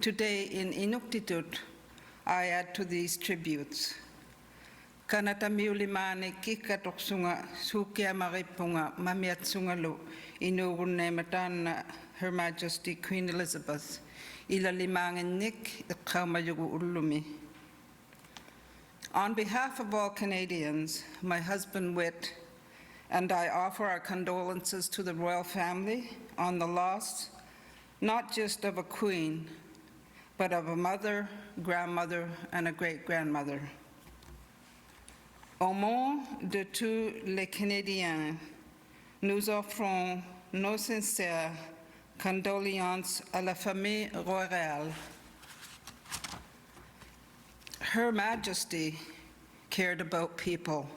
Today in Inuktitut, I add to these tributes. Kanata miulimane kikatoksunga sukia maripunga mamiatsungalu inugune matana Her Majesty Queen Elizabeth ila limanganik ikaumayugu ulumi. On behalf of all Canadians, my husband Whit and I offer our condolences to the royal family on the loss, not just of a queen, but of a mother, grandmother, and a great-grandmother. Au nom de tous les Canadiens, nous offrons nos sincères condoléances à la famille royale. Her Majesty cared about people,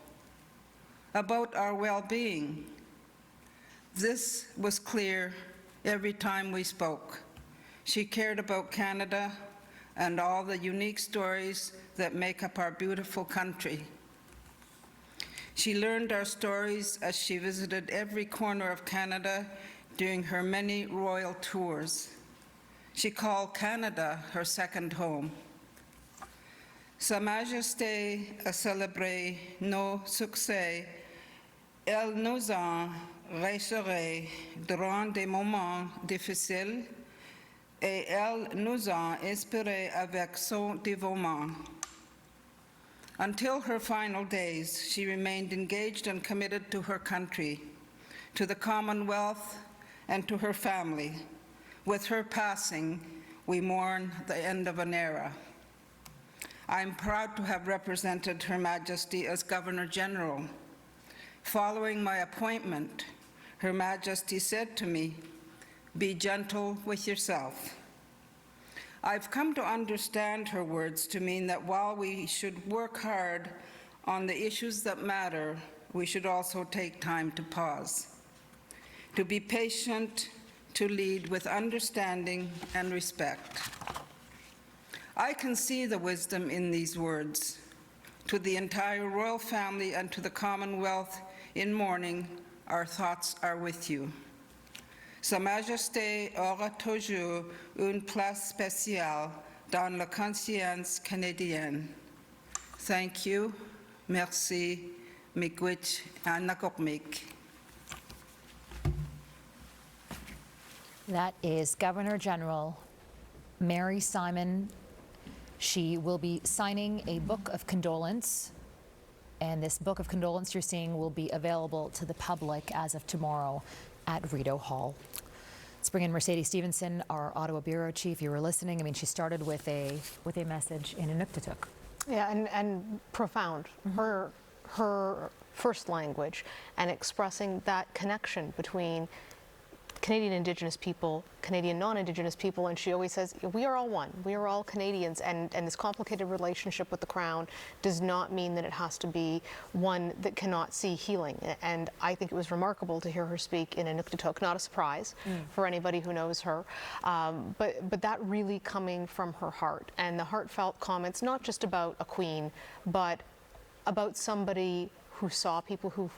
about our well-being. This was clear every time we spoke. She cared about Canada and all the unique stories that make up our beautiful country. She learned our stories as she visited every corner of Canada during her many royal tours. She called Canada her second home. Sa Majesté a célébré nos succès. Elle nous a rassurés durant des moments difficiles et elle nous a inspirés avec son dévouement. Until her final days, she remained engaged and committed to her country, to the Commonwealth, and to her family. With her passing, we mourn the end of an era. I'm proud to have represented Her Majesty as Governor General. Following my appointment, Her Majesty said to me, "Be gentle with yourself." I've come to understand her words to mean that while we should work hard on the issues that matter, we should also take time to pause, to be patient, to lead with understanding and respect. I can see the wisdom in these words. To the entire royal family and to the Commonwealth in mourning, our thoughts are with you. Sa Majesté aura toujours une place spéciale dans la conscience canadienne. Thank you. Merci. Miigwech anakokmik. That is Governor General Mary Simon. She will be signing a book of condolence, and this book of condolence you're seeing will be available to the public as of tomorrow at Rideau Hall. Let's bring in Mercedes Stevenson, our Ottawa Bureau Chief. You were listening. I mean, she started with a message in Inuktitut. Yeah, and profound. Her first language, and expressing that connection between Canadian Indigenous people, Canadian non-Indigenous people, and she always says, we are all one. We are all Canadians, and this complicated relationship with the Crown does not mean that it has to be one that cannot see healing. And I think it was remarkable to hear her speak in Inuktitut, not a surprise for anybody who knows her, but that really coming from her heart, and the heartfelt comments, not just about a queen, but about somebody who saw people who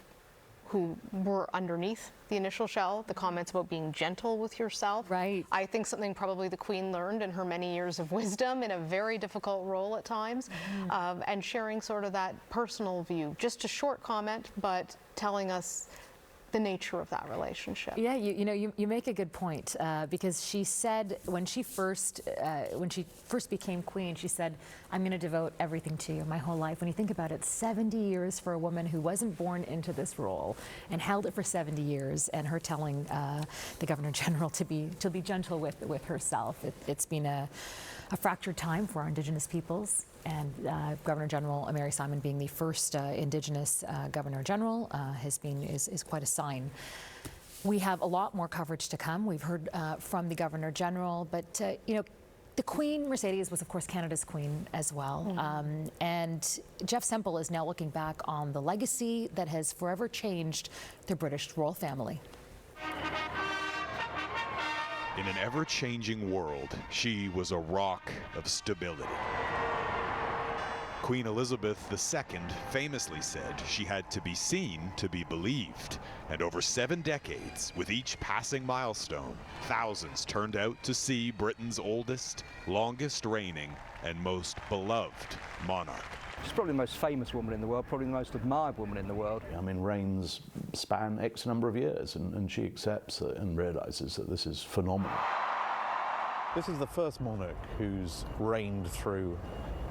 were underneath the initial shell, the comments about being gentle with yourself. Right. I think something probably the Queen learned in her many years of wisdom in a very difficult role at times, and sharing sort of that personal view. Just a short comment, but telling us the nature of that relationship. Yeah, you make a good point, because she said when she first became queen, she said, "I'm going to devote everything to you, my whole life." When you think about it, 70 years for a woman who wasn't born into this role and held it for 70 years, and her telling the Governor General to be gentle with herself. It's been a fractured time for our Indigenous peoples, and Governor General Mary Simon being the first Indigenous Governor General is quite a sign. We have a lot more coverage to come. We've heard from the Governor General, but the Queen, Mercedes, was of course Canada's Queen as well. And Jeff Semple is now looking back on the legacy that has forever changed the British royal family. In an ever-changing world, she was a rock of stability. Queen Elizabeth II famously said she had to be seen to be believed. And over 7 decades, with each passing milestone, thousands turned out to see Britain's oldest, longest reigning, and most beloved monarch. She's probably the most famous woman in the world, probably the most admired woman in the world. I mean, reigns span X number of years, and she accepts it and realises that this is phenomenal. This is the first monarch who's reigned through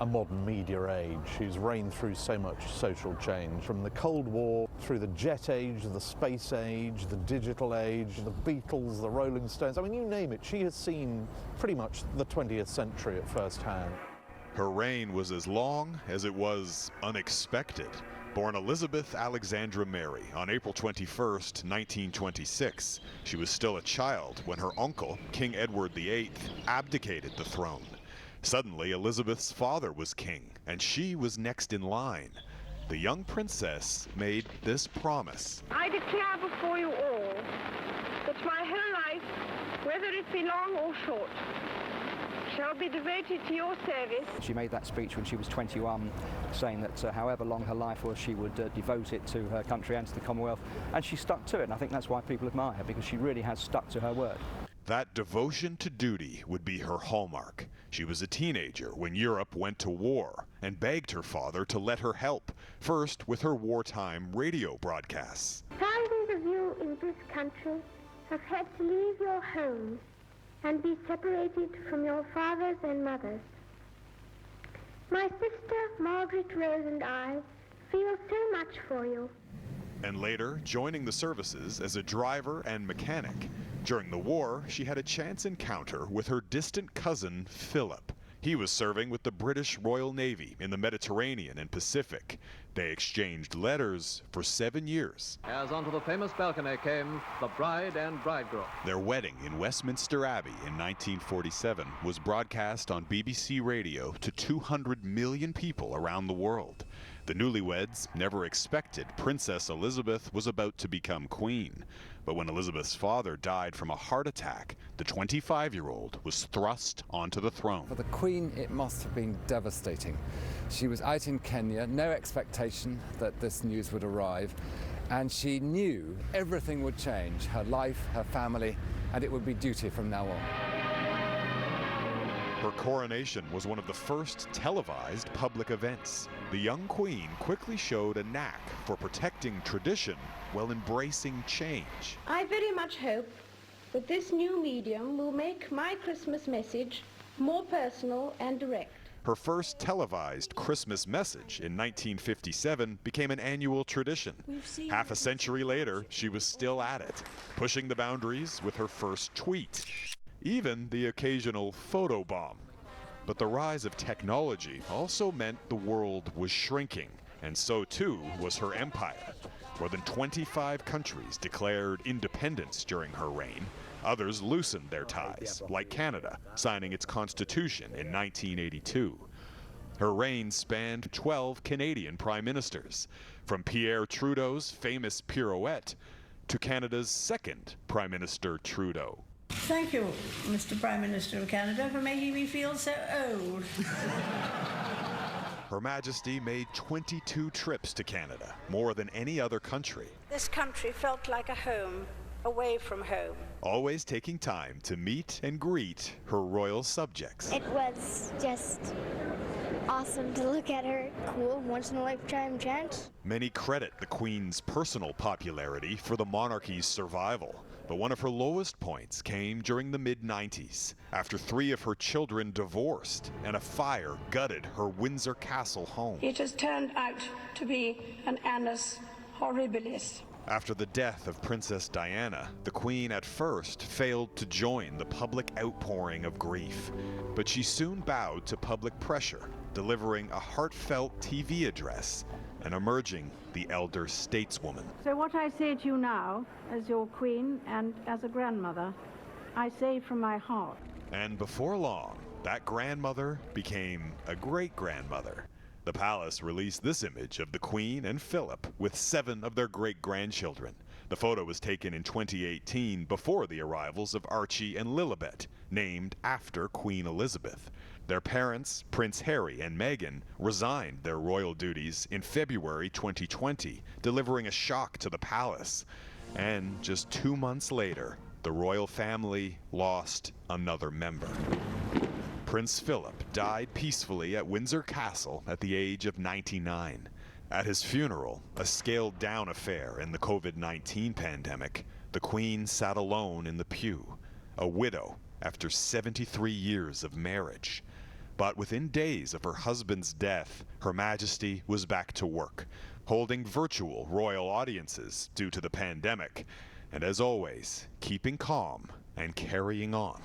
a modern media age, who's reigned through so much social change, from the Cold War through the jet age, the space age, the digital age, the Beatles, the Rolling Stones. I mean, you name it, she has seen pretty much the 20th century at first hand. Her reign was as long as it was unexpected. Born Elizabeth Alexandra Mary on April 21st, 1926, she was still a child when her uncle, King Edward VIII, abdicated the throne. Suddenly, Elizabeth's father was king, and she was next in line. The young princess made this promise. I declare before you all that my whole life, whether it be long or short, shall be devoted to your service. She made that speech when she was 21, saying that however long her life was, she would devote it to her country and to the Commonwealth, and she stuck to it, and I think that's why people admire her, because she really has stuck to her word. That devotion to duty would be her hallmark. She was a teenager when Europe went to war and begged her father to let her help, first with her wartime radio broadcasts. Thousands of you in this country have had to leave your homes and be separated from your fathers and mothers. My sister, Margaret Rose, and I feel so much for you. And later, joining the services as a driver and mechanic. During the war, she had a chance encounter with her distant cousin, Philip. He was serving with the British Royal Navy in the Mediterranean and Pacific. They exchanged letters for 7 years. As onto the famous balcony came the bride and bridegroom. Their wedding in Westminster Abbey in 1947 was broadcast on BBC Radio to 200 million people around the world. The newlyweds never expected Princess Elizabeth was about to become queen. But when Elizabeth's father died from a heart attack, the 25-year-old was thrust onto the throne. For the Queen, it must have been devastating. She was out in Kenya, no expectation that this news would arrive, and she knew everything would change, her life, her family, and it would be duty from now on. Her coronation was one of the first televised public events. The young queen quickly showed a knack for protecting tradition while embracing change. I very much hope that this new medium will make my Christmas message more personal and direct. Her first televised Christmas message in 1957 became an annual tradition. Half a century later, she was still at it, pushing the boundaries with her first tweet. Even the occasional photobomb. But the rise of technology also meant the world was shrinking, and so too was her empire. More than 25 countries declared independence during her reign. Others loosened their ties, like Canada, signing its constitution in 1982. Her reign spanned 12 Canadian prime ministers, from Pierre Trudeau's famous pirouette to Canada's second Prime Minister Trudeau. Thank you, Mr. Prime Minister of Canada, for making me feel so old. Her Majesty made 22 trips to Canada, more than any other country. This country felt like a home, away from home. Always taking time to meet and greet her royal subjects. It was just awesome to look at her. Cool, once-in-a-lifetime chance. Many credit the Queen's personal popularity for the monarchy's survival. But one of her lowest points came during the mid-90s, after 3 of her children divorced and a fire gutted her Windsor Castle home. It has turned out to be an annus horribilis. After the death of Princess Diana, the Queen at first failed to join the public outpouring of grief. But she soon bowed to public pressure, delivering a heartfelt TV address and emerging the elder stateswoman. So what I say to you now, as your queen and as a grandmother, I say from my heart. And before long, that grandmother became a great-grandmother. The palace released this image of the Queen and Philip with 7 of their great-grandchildren. The photo was taken in 2018 before the arrivals of Archie and Lilibet, named after Queen Elizabeth. Their parents, Prince Harry and Meghan, resigned their royal duties in February 2020, delivering a shock to the palace. And just 2 months later, the royal family lost another member. Prince Philip died peacefully at Windsor Castle at the age of 99. At his funeral, a scaled-down affair in the COVID-19 pandemic, the Queen sat alone in the pew, a widow after 73 years of marriage. But within days of her husband's death, Her Majesty was back to work, holding virtual royal audiences due to the pandemic, and as always, keeping calm and carrying on.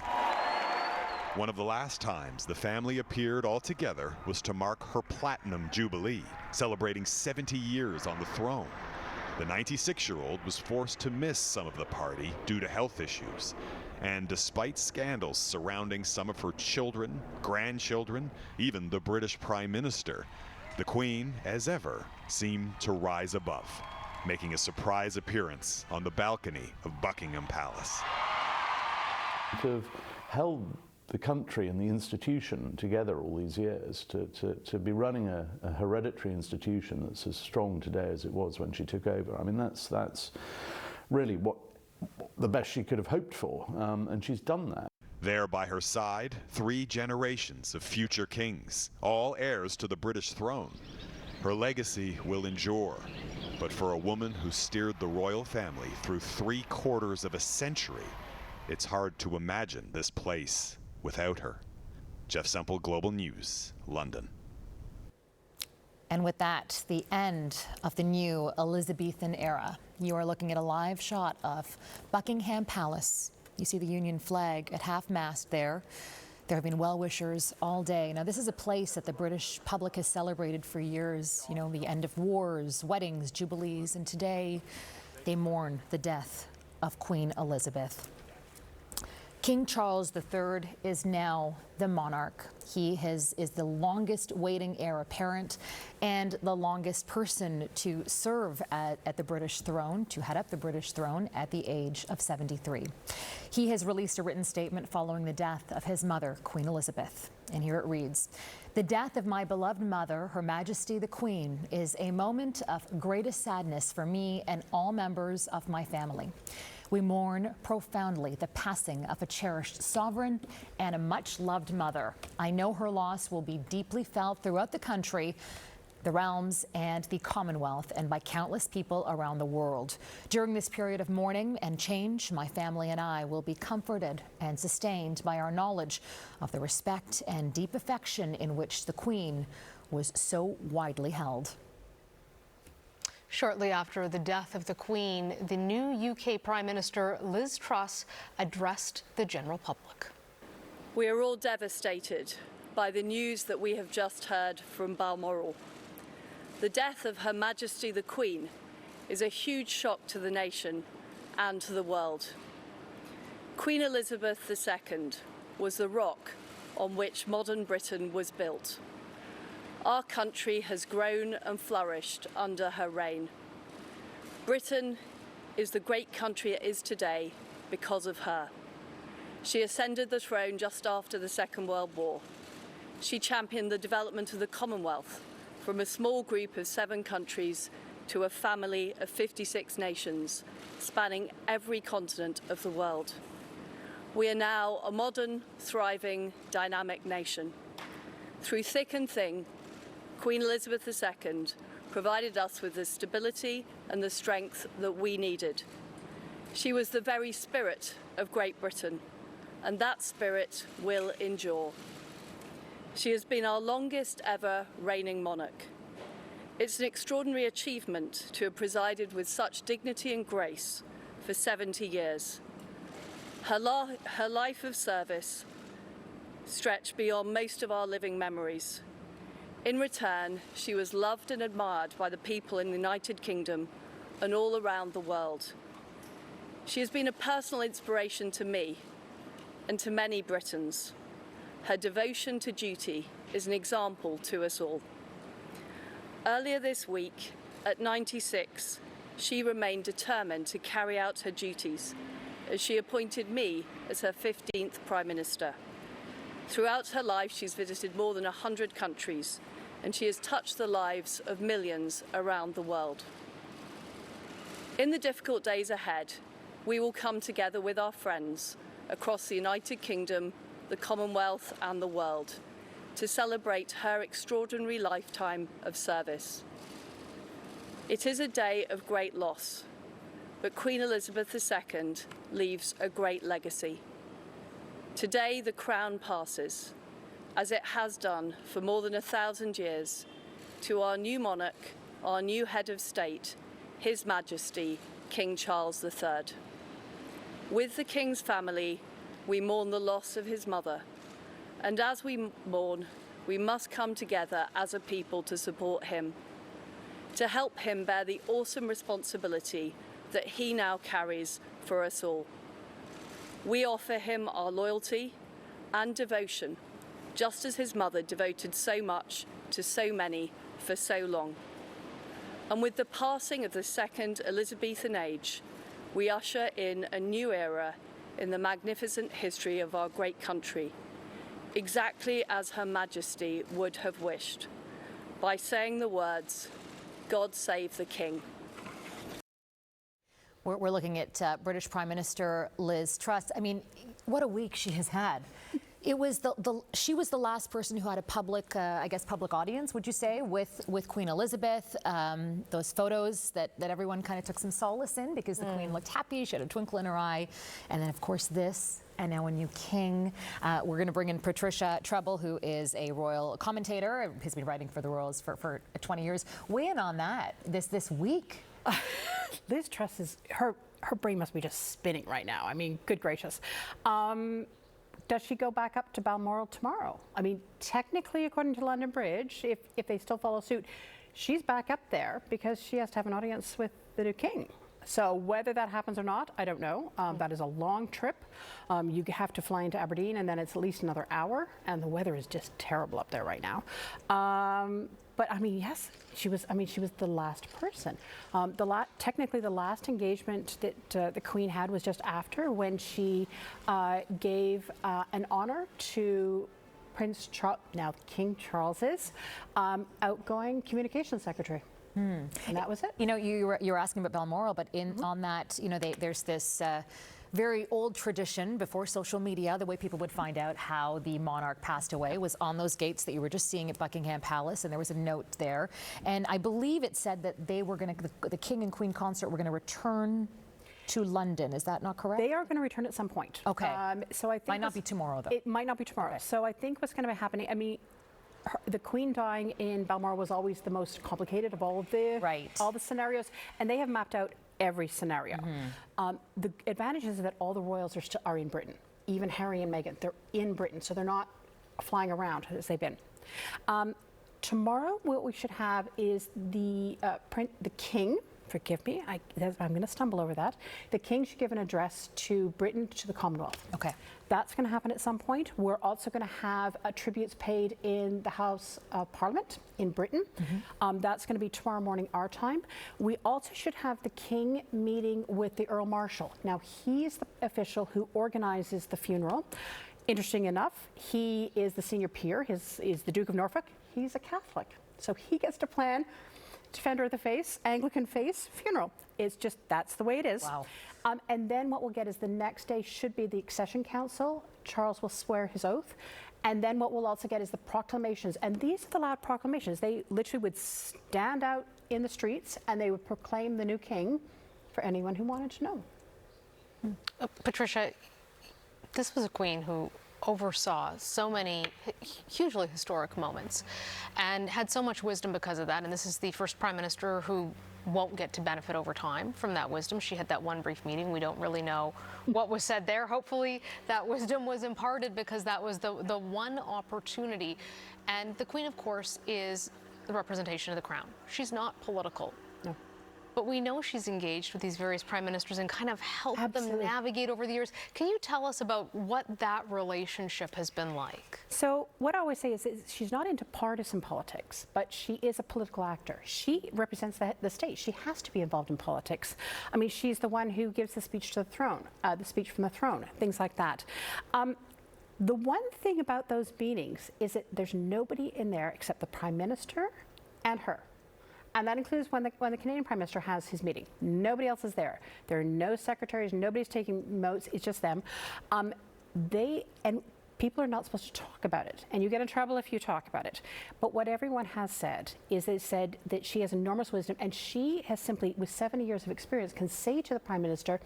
One of the last times the family appeared all together was to mark her Platinum Jubilee, celebrating 70 years on the throne. The 96-year-old was forced to miss some of the party due to health issues. And despite scandals surrounding some of her children, grandchildren, even the British Prime Minister, the Queen, as ever, seemed to rise above, making a surprise appearance on the balcony of Buckingham Palace. To have held the country and the institution together all these years, to be running a hereditary institution that's as strong today as it was when she took over, I mean, that's really what the best she could have hoped for, and she's done that. There by her side, 3 generations of future kings, all heirs to the British throne. Her legacy will endure, but for a woman who steered the royal family through 3/4 of a century, it's hard to imagine this place without her. Jeff Semple, Global News, London. And with that, the end of the new Elizabethan era. You are looking at a live shot of Buckingham Palace. You see the Union flag at half-mast there. There have been well-wishers all day. Now, this is a place that the British public has celebrated for years. You know, the end of wars, weddings, jubilees, and today they mourn the death of Queen Elizabeth. King Charles III is now the monarch. He is the longest waiting heir apparent and the longest person to serve at the British throne, to head up the British throne at the age of 73. He has released a written statement following the death of his mother, Queen Elizabeth. And here it reads, "The death of my beloved mother, Her Majesty the Queen, is a moment of greatest sadness for me and all members of my family. We mourn profoundly the passing of a cherished sovereign and a much-loved mother. I know her loss will be deeply felt throughout the country, the realms, and the Commonwealth, and by countless people around the world. During this period of mourning and change, my family and I will be comforted and sustained by our knowledge of the respect and deep affection in which the Queen was so widely held." Shortly after the death of the Queen, the new UK Prime Minister Liz Truss addressed the general public. We are all devastated by the news that we have just heard from Balmoral. The death of Her Majesty the Queen is a huge shock to the nation and to the world. Queen Elizabeth II was the rock on which modern Britain was built. Our country has grown and flourished under her reign. Britain is the great country it is today because of her. She ascended the throne just after the Second World War. She championed the development of the Commonwealth from a small group of 7 countries to a family of 56 nations, spanning every continent of the world. We are now a modern, thriving, dynamic nation. Through thick and thin, Queen Elizabeth II provided us with the stability and the strength that we needed. She was the very spirit of Great Britain, and that spirit will endure. She has been our longest ever reigning monarch. It's an extraordinary achievement to have presided with such dignity and grace for 70 years. Her life of service stretched beyond most of our living memories. In return, she was loved and admired by the people in the United Kingdom and all around the world. She has been a personal inspiration to me and to many Britons. Her devotion to duty is an example to us all. Earlier this week, at 96, she remained determined to carry out her duties as she appointed me as her 15th Prime Minister. Throughout her life, she's visited more than 100 countries, and she has touched the lives of millions around the world. In the difficult days ahead, we will come together with our friends across the United Kingdom, the Commonwealth and the world to celebrate her extraordinary lifetime of service. It is a day of great loss, but Queen Elizabeth II leaves a great legacy. Today, the crown passes, as it has done for more than 1,000 years, to our new monarch, our new head of state, His Majesty, King Charles III. With the King's family, we mourn the loss of his mother, and as we mourn, we must come together as a people to support him, to help him bear the awesome responsibility that he now carries for us all. We offer him our loyalty and devotion, just as his mother devoted so much to so many for so long. And with the passing of the second Elizabethan age, we usher in a new era in the magnificent history of our great country, exactly as Her Majesty would have wished, by saying the words, "God save the King." We're looking at British Prime Minister Liz Truss. I mean, what a week she has had. It was she was the last person who had a public, I guess, public audience, would you say, with Queen Elizabeth. Those photos that everyone kind of took some solace in because the Queen looked happy, she had a twinkle in her eye. And then, of course, this, and now a new king. We're going to bring in Patricia Treble, who is a royal commentator, has been writing for the Royals for 20 years. Weigh in on that this week. Liz Truss is, her brain must be just spinning right now. I mean, good gracious. Does she go back up to Balmoral tomorrow? I mean, technically, according to London Bridge, if they still follow suit, she's back up there because she has to have an audience with the new king. So whether that happens or not, I don't know. That is a long trip. You have to fly into Aberdeen, and then it's at least another hour, and the weather is just terrible up there right now. But I mean, yes, she was the last person. Technically, the last engagement that the Queen had was just after, when she gave an honor to Prince Charles, now King Charles's outgoing communications secretary. And that was it. You know, you were asking about Balmoral, but on that, you know, there's this very old tradition before social media. The way people would find out how the monarch passed away was on those gates that you were just seeing at Buckingham Palace, and there was a note there. And I believe it said that they were going to, the King and Queen consort were going to return to London. Is that not correct? They are going to return at some point. Okay. So I think might not be tomorrow, though. It might not be tomorrow. Okay. So I think what's going to be happening, I mean, the Queen dying in Balmoral was always the most complicated of all of the scenarios, and they have mapped out every scenario. The advantage is that all the royals are in Britain. Even Harry and Meghan, they're in Britain, so they're not flying around as they've been. Tomorrow, what we should have is the King. Forgive me, I'm going to stumble over that. The King should give an address to Britain, to the Commonwealth. Okay. That's going to happen at some point. We're also going to have tributes paid in the House of Parliament in Britain. That's going to be tomorrow morning our time. We also should have the King meeting with the Earl Marshal. Now, he is the official who organizes the funeral. Interesting enough, he is the senior peer. Is the Duke of Norfolk. He's a Catholic. So he gets to plan Defender of the Faith, Anglican Faith funeral. It's just, that's the way it is. Wow. And then what we'll get is the next day should be the Accession Council. Charles will swear his oath. And then what we'll also get is the proclamations. And these are the loud proclamations. They literally would stand out in the streets and they would proclaim the new king for anyone who wanted to know. Patricia, this was a queen who oversaw so many hugely historic moments and had so much wisdom because of that. And this is the first prime minister who won't get to benefit over time from that wisdom. She had that one brief meeting. We don't really know what was said there. Hopefully that wisdom was imparted, because that was the one opportunity. And the Queen, of course, is the representation of the crown. She's not political. No. But we know she's engaged with these various prime ministers and kind of helped them navigate over the years. Can you tell us about what that relationship has been like? So what I always say is she's not into partisan politics, but she is a political actor. She represents the state. She has to be involved in politics. I mean, she's the one who gives the speech to the throne, the speech from the throne, things like that. The one thing about those meetings is that there's nobody in there except the Prime Minister and her. And that includes when the Canadian Prime Minister has his meeting. Nobody else is there. There are no secretaries, nobody's taking notes, it's just them. And people are not supposed to talk about it, and you get in trouble if you talk about it. But what everyone has said is they said that she has enormous wisdom, and she has simply, with 70 years of experience, can say to the Prime Minister,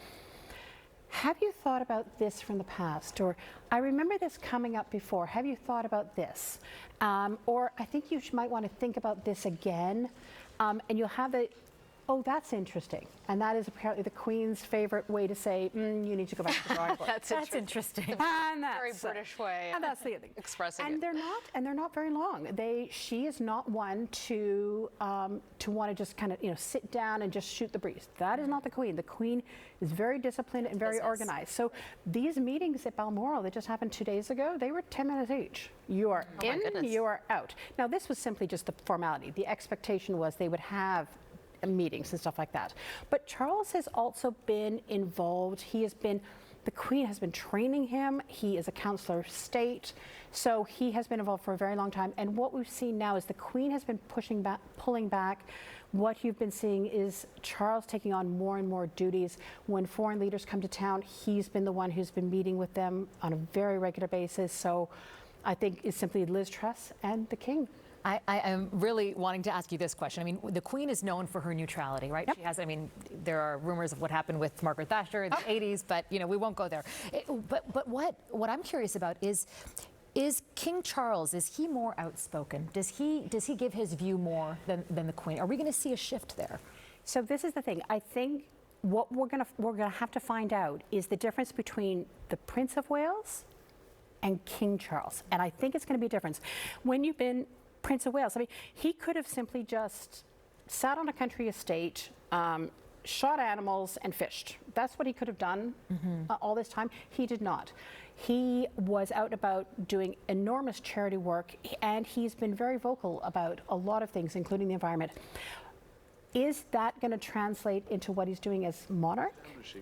have you thought about this from the past? Or, I remember this coming up before. Have you thought about this? Or, I think you might want to think about this again. And you'll have the, oh, that's interesting. And that is apparently the Queen's favorite way to say, you need to go back to the drawing board. That's interesting. And that's Very British way. And that's the thing. Expressing and it. They're not very long. She is not one to want to just kind of sit down and just shoot the breeze. That is not the Queen. The Queen is very disciplined and very organized. So these meetings at Balmoral that just happened 2 days ago, they were 10 minutes each. You are in, you are out. Now this was simply just the formality. The expectation was they would have meetings and stuff like that. But Charles has also been involved. The Queen has been training him. He is a Councillor of State. So he has been involved for a very long time. And what we've seen now is the Queen has been pulling back. What you've been seeing is Charles taking on more and more duties. When foreign leaders come to town, he's been the one who's been meeting with them on a very regular basis. So I think it's simply Liz Truss and the King. I am really wanting to ask you this question. I mean, the Queen is known for her neutrality, right? Yep. She has, I mean, there are rumors of what happened with Margaret Thatcher in the 80s, but, we won't go there. But what I'm curious about is King Charles, is he more outspoken? Does he give his view more than the Queen? Are we going to see a shift there? So this is the thing. I think what we're gonna have to find out is the difference between the Prince of Wales and King Charles. And I think it's going to be a difference. When you've been Prince of Wales, I mean, he could have simply just sat on a country estate, shot animals and fished. That's what he could have done all this time. He did not. He was out about doing enormous charity work, and he's been very vocal about a lot of things, including the environment. Is that going to translate into what he's doing as monarch?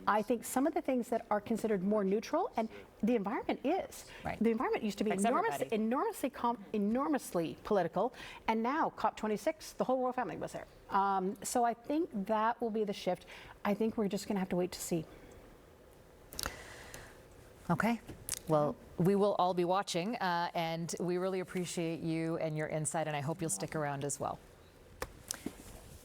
I think some of the things that are considered more neutral, and the environment is. Right. The environment used to be enormously political, and now COP26, the whole royal family was there. So I think that will be the shift. I think we're just going to have to wait to see. Okay. Well, we will all be watching, and we really appreciate you and your insight, and I hope you'll stick around as well.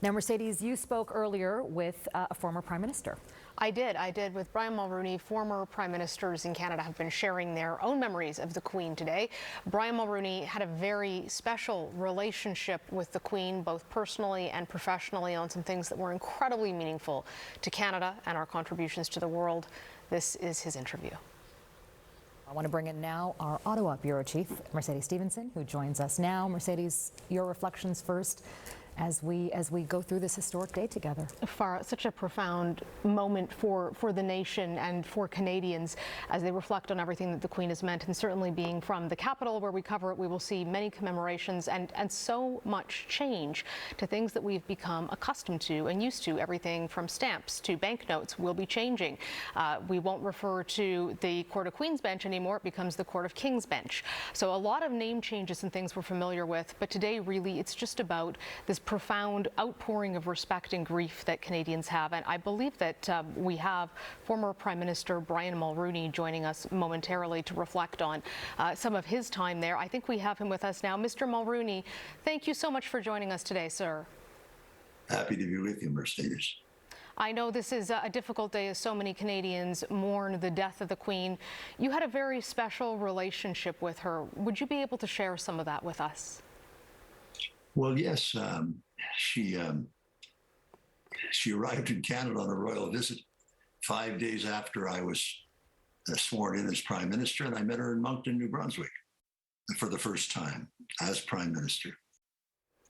Now, Mercedes, you spoke earlier with a former Prime Minister. I did with Brian Mulroney. Former Prime Ministers in Canada have been sharing their own memories of the Queen today. Brian Mulroney had a very special relationship with the Queen, both personally and professionally, on some things that were incredibly meaningful to Canada and our contributions to the world. This is his interview. I want to bring in now our Ottawa Bureau Chief, Mercedes Stephenson, who joins us now. Mercedes, your reflections first as we go through this historic day together. Such a profound moment for the nation and for Canadians as they reflect on everything that the Queen has meant, and certainly being from the capital where we cover it, we will see many commemorations and so much change to things that we've become accustomed to and used to. Everything from stamps to banknotes will be changing. We won't refer to the Court of Queen's Bench anymore. It becomes the Court of King's Bench. So a lot of name changes and things we're familiar with, but today really it's just about this profound outpouring of respect and grief that Canadians have. And I believe that we have former Prime Minister Brian Mulroney joining us momentarily to reflect on some of his time there. I think we have him with us now. Mr. Mulroney, thank you so much for joining us today, sir. Happy to be with you, Mercedes. I know this is a difficult day as so many Canadians mourn the death of the Queen. You had a very special relationship with her. Would you be able to share some of that with us? Well, yes. She arrived in Canada on a royal visit 5 days after I was sworn in as Prime Minister, and I met her in Moncton, New Brunswick for the first time as Prime Minister.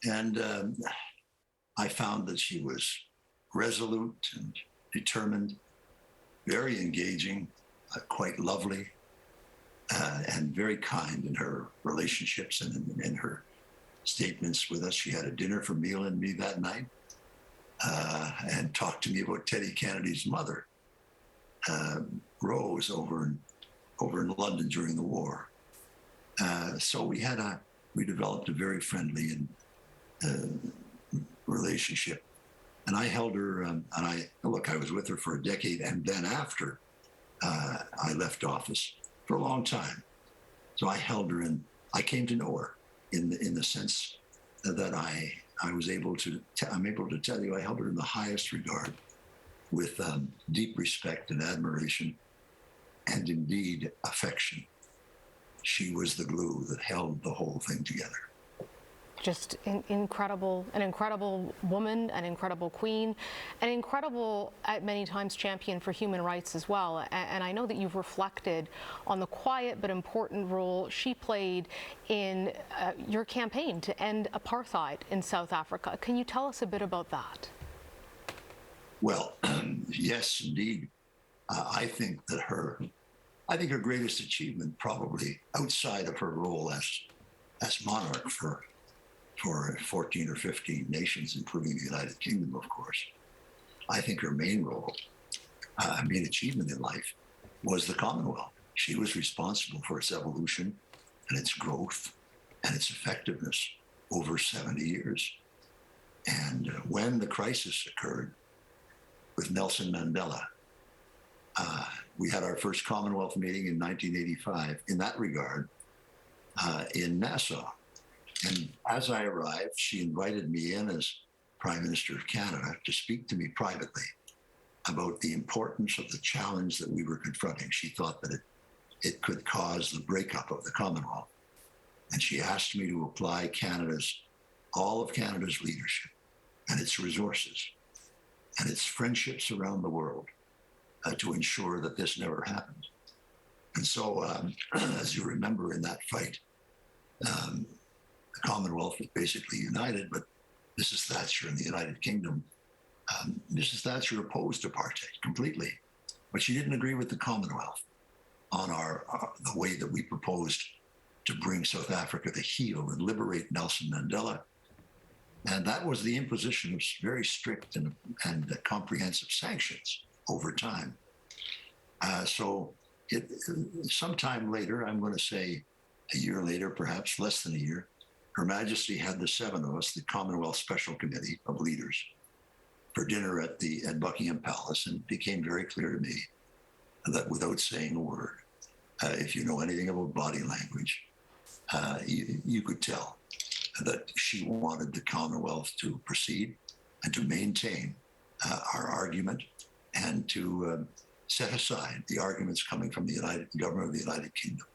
And I found that she was resolute and determined, very engaging, quite lovely, and very kind in her relationships and in her statements with us. She had a dinner for Mila and me that night and talked to me about Teddy Kennedy's mother, Rose, over in London during the war. So we developed a very friendly and relationship. And I held her, and I was with her for a decade, and then after I left office for a long time. So I held her, and I came to know her in the sense that I'm able to tell you I held her in the highest regard, with deep respect and admiration, and indeed affection. She was the glue that held the whole thing together. Just an incredible woman, an incredible queen, an incredible, at many times, champion for human rights as well. And I know that you've reflected on the quiet but important role she played in your campaign to end apartheid in South Africa. Can you tell us a bit about that? Well, yes, indeed. I think her greatest achievement, probably outside of her role as monarch for 14 or 15 nations, including the United Kingdom, of course. I think her main role, main achievement in life, was the Commonwealth. She was responsible for its evolution and its growth and its effectiveness over 70 years. And when the crisis occurred with Nelson Mandela, we had our first Commonwealth meeting in 1985 in that regard in Nassau. And as I arrived, she invited me in as Prime Minister of Canada to speak to me privately about the importance of the challenge that we were confronting. She thought that it could cause the breakup of the Commonwealth. And she asked me to apply all of Canada's leadership and its resources and its friendships around the world to ensure that this never happened. And so, as you remember in that fight, the Commonwealth was basically united, but Mrs. Thatcher in the United Kingdom, Mrs. Thatcher opposed apartheid completely, but she didn't agree with the Commonwealth on the way that we proposed to bring South Africa to heel and liberate Nelson Mandela. And that was the imposition of very strict and comprehensive sanctions over time. So sometime later, I'm going to say a year later, perhaps less than a year, Her Majesty had the seven of us, the Commonwealth Special Committee of Leaders, for dinner at Buckingham Palace, and it became very clear to me that without saying a word, if you know anything about body language, you could tell that she wanted the Commonwealth to proceed and to maintain our argument and to set aside the arguments coming from the government of the United Kingdom,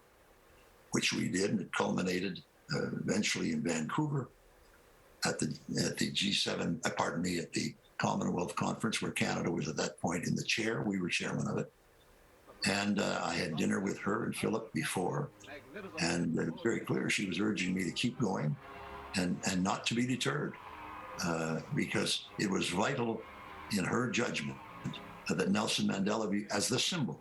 which we did, and it culminated eventually in Vancouver at the G7, at the Commonwealth Conference, where Canada was at that point in the chair. We were chairman of it. And I had dinner with her and Philip before, and it was very clear she was urging me to keep going and not to be deterred, because it was vital in her judgment that Nelson Mandela as the symbol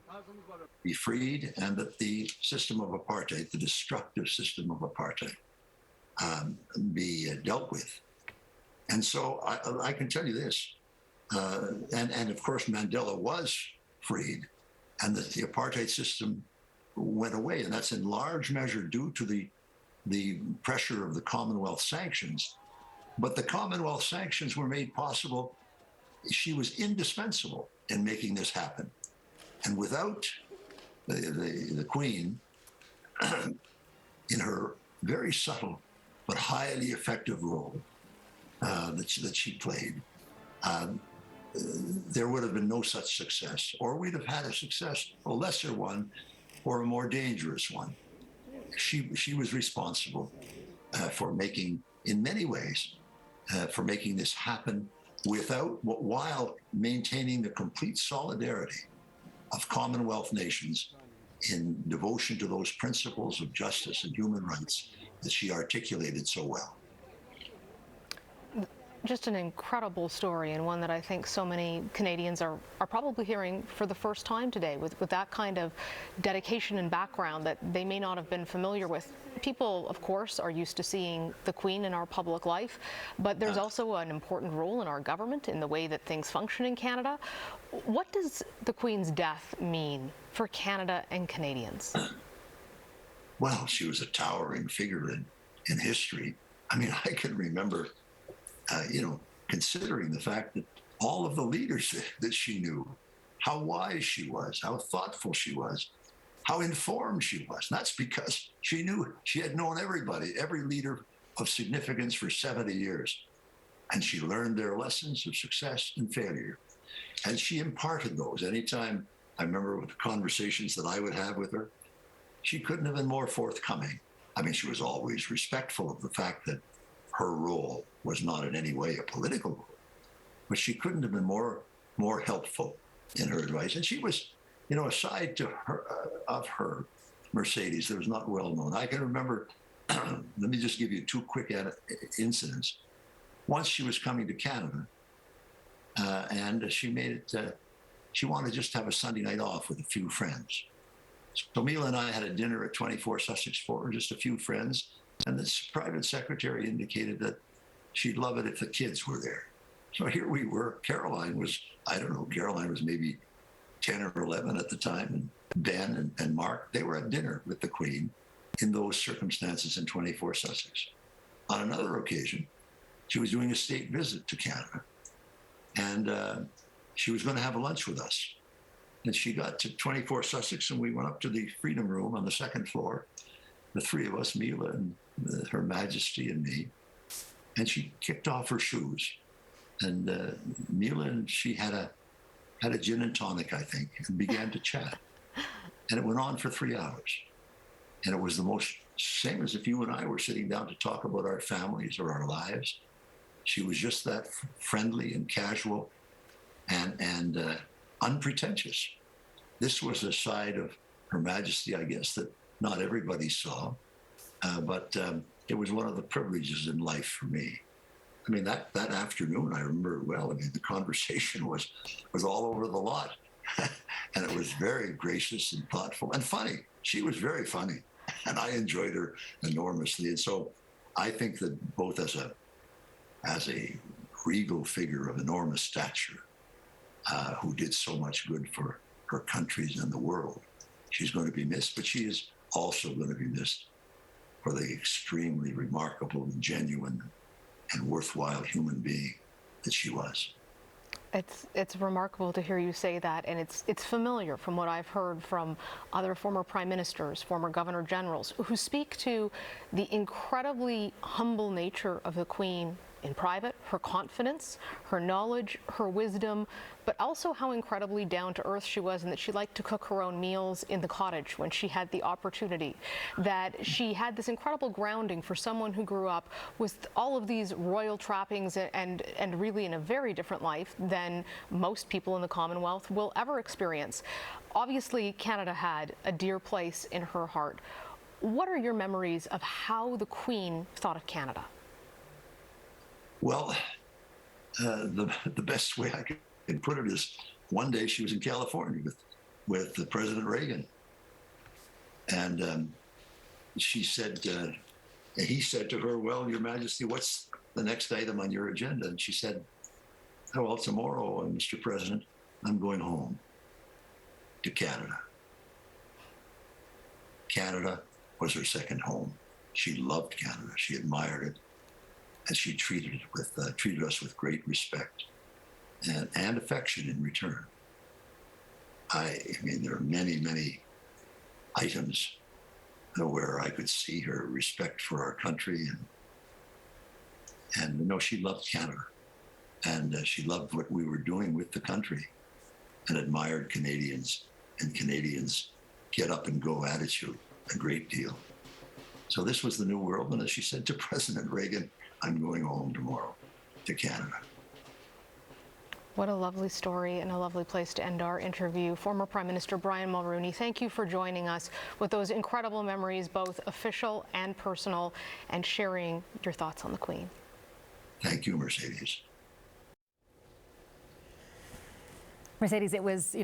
be freed, and that the system of apartheid, the destructive system of apartheid, be dealt with. And so I can tell you this, and of course Mandela was freed, and that the apartheid system went away, and that's in large measure due to the pressure of the Commonwealth sanctions. But the Commonwealth sanctions were made possible. She was indispensable in making this happen. And without the Queen, in her very subtle but highly effective role that she played, there would have been no such success, or we'd have had a lesser one, or a more dangerous one. She was responsible for making, in many ways, for making this happen while maintaining the complete solidarity of Commonwealth nations in devotion to those principles of justice and human rights that she articulated so well. Just an incredible story, and one that I think so many Canadians are probably hearing for the first time today, with that kind of dedication and background that they may not have been familiar with. People, of course, are used to seeing the Queen in our public life, but there's also an important role in our government, in the way that things function in Canada. What does the Queen's death mean for Canada and Canadians? well, she was a towering figure in history. I mean, I can remember, considering the fact that all of the leaders that she knew, how wise she was, how thoughtful she was, how informed she was. And that's because she had known everybody, every leader of significance for 70 years. And she learned their lessons of success and failure. And she imparted those. Anytime I remember with the conversations that I would have with her, she couldn't have been more forthcoming. I mean, she was always respectful of the fact that her role was not in any way a political role, but she couldn't have been more helpful in her advice. And she was, aside to her, of her, Mercedes, that was not well known. I can remember, let me just give you two quick incidents. Once she was coming to Canada, and she made it, she wanted just to have a Sunday night off with a few friends. So Mila and I had a dinner at 24 Sussex for just a few friends, and this private secretary indicated that she'd love it if the kids were there. So here we were. Caroline was maybe 10 or 11 at the time, and Ben and Mark, they were at dinner with the Queen in those circumstances in 24 Sussex. On another occasion, she was doing a state visit to Canada, and she was going to have a lunch with us. And she got to 24 Sussex, and we went up to the Freedom Room on the second floor, the three of us, Mila and Her Majesty and me, and she kicked off her shoes. And Mila and she had a gin and tonic, I think, and began to chat. And it went on for 3 hours. And it was the most same as if you and I were sitting down to talk about our families or our lives. She was just that friendly and casual and unpretentious. This was a side of Her Majesty, I guess, that not everybody saw, but it was one of the privileges in life for me. I mean, that afternoon, I remember it well. I mean, the conversation was all over the lot, and it was very gracious and thoughtful and funny. She was very funny, and I enjoyed her enormously. And so I think that both as a regal figure of enormous stature, who did so much good for her countries and the world, she's going to be missed, but she is also going to be missed for the extremely remarkable and genuine and worthwhile human being that she was. It's remarkable to hear you say that, and it's familiar from what I've heard from other former prime ministers, former governor generals, who speak to the incredibly humble nature of the Queen in private, her confidence, her knowledge, her wisdom, but also how incredibly down to earth she was, and that she liked to cook her own meals in the cottage when she had the opportunity, that she had this incredible grounding for someone who grew up with all of these royal trappings and really in a very different life than most people in the Commonwealth will ever experience. Obviously, Canada had a dear place in her heart. What are your memories of how the Queen thought of Canada? Well, the best way I can put it is one day she was in California with President Reagan, and she said, he said to her, "Well, Your Majesty, what's the next item on your agenda?" And she said, "Oh, well, tomorrow, Mr. President, I'm going home to Canada." Canada was her second home. She loved Canada. She admired it. And she treated us with great respect and affection in return. I mean, there are many, many items where I could see her respect for our country, and she loved Canada, and she loved what we were doing with the country, and admired Canadians and Canadians' get up and go attitude a great deal. So this was the new world, and as she said to President Reagan, "I'm going home tomorrow to Canada." What a lovely story and a lovely place to end our interview. Former Prime Minister Brian Mulroney, thank you for joining us with those incredible memories, both official and personal, and sharing your thoughts on the Queen. Thank you, Mercedes. Mercedes, it was,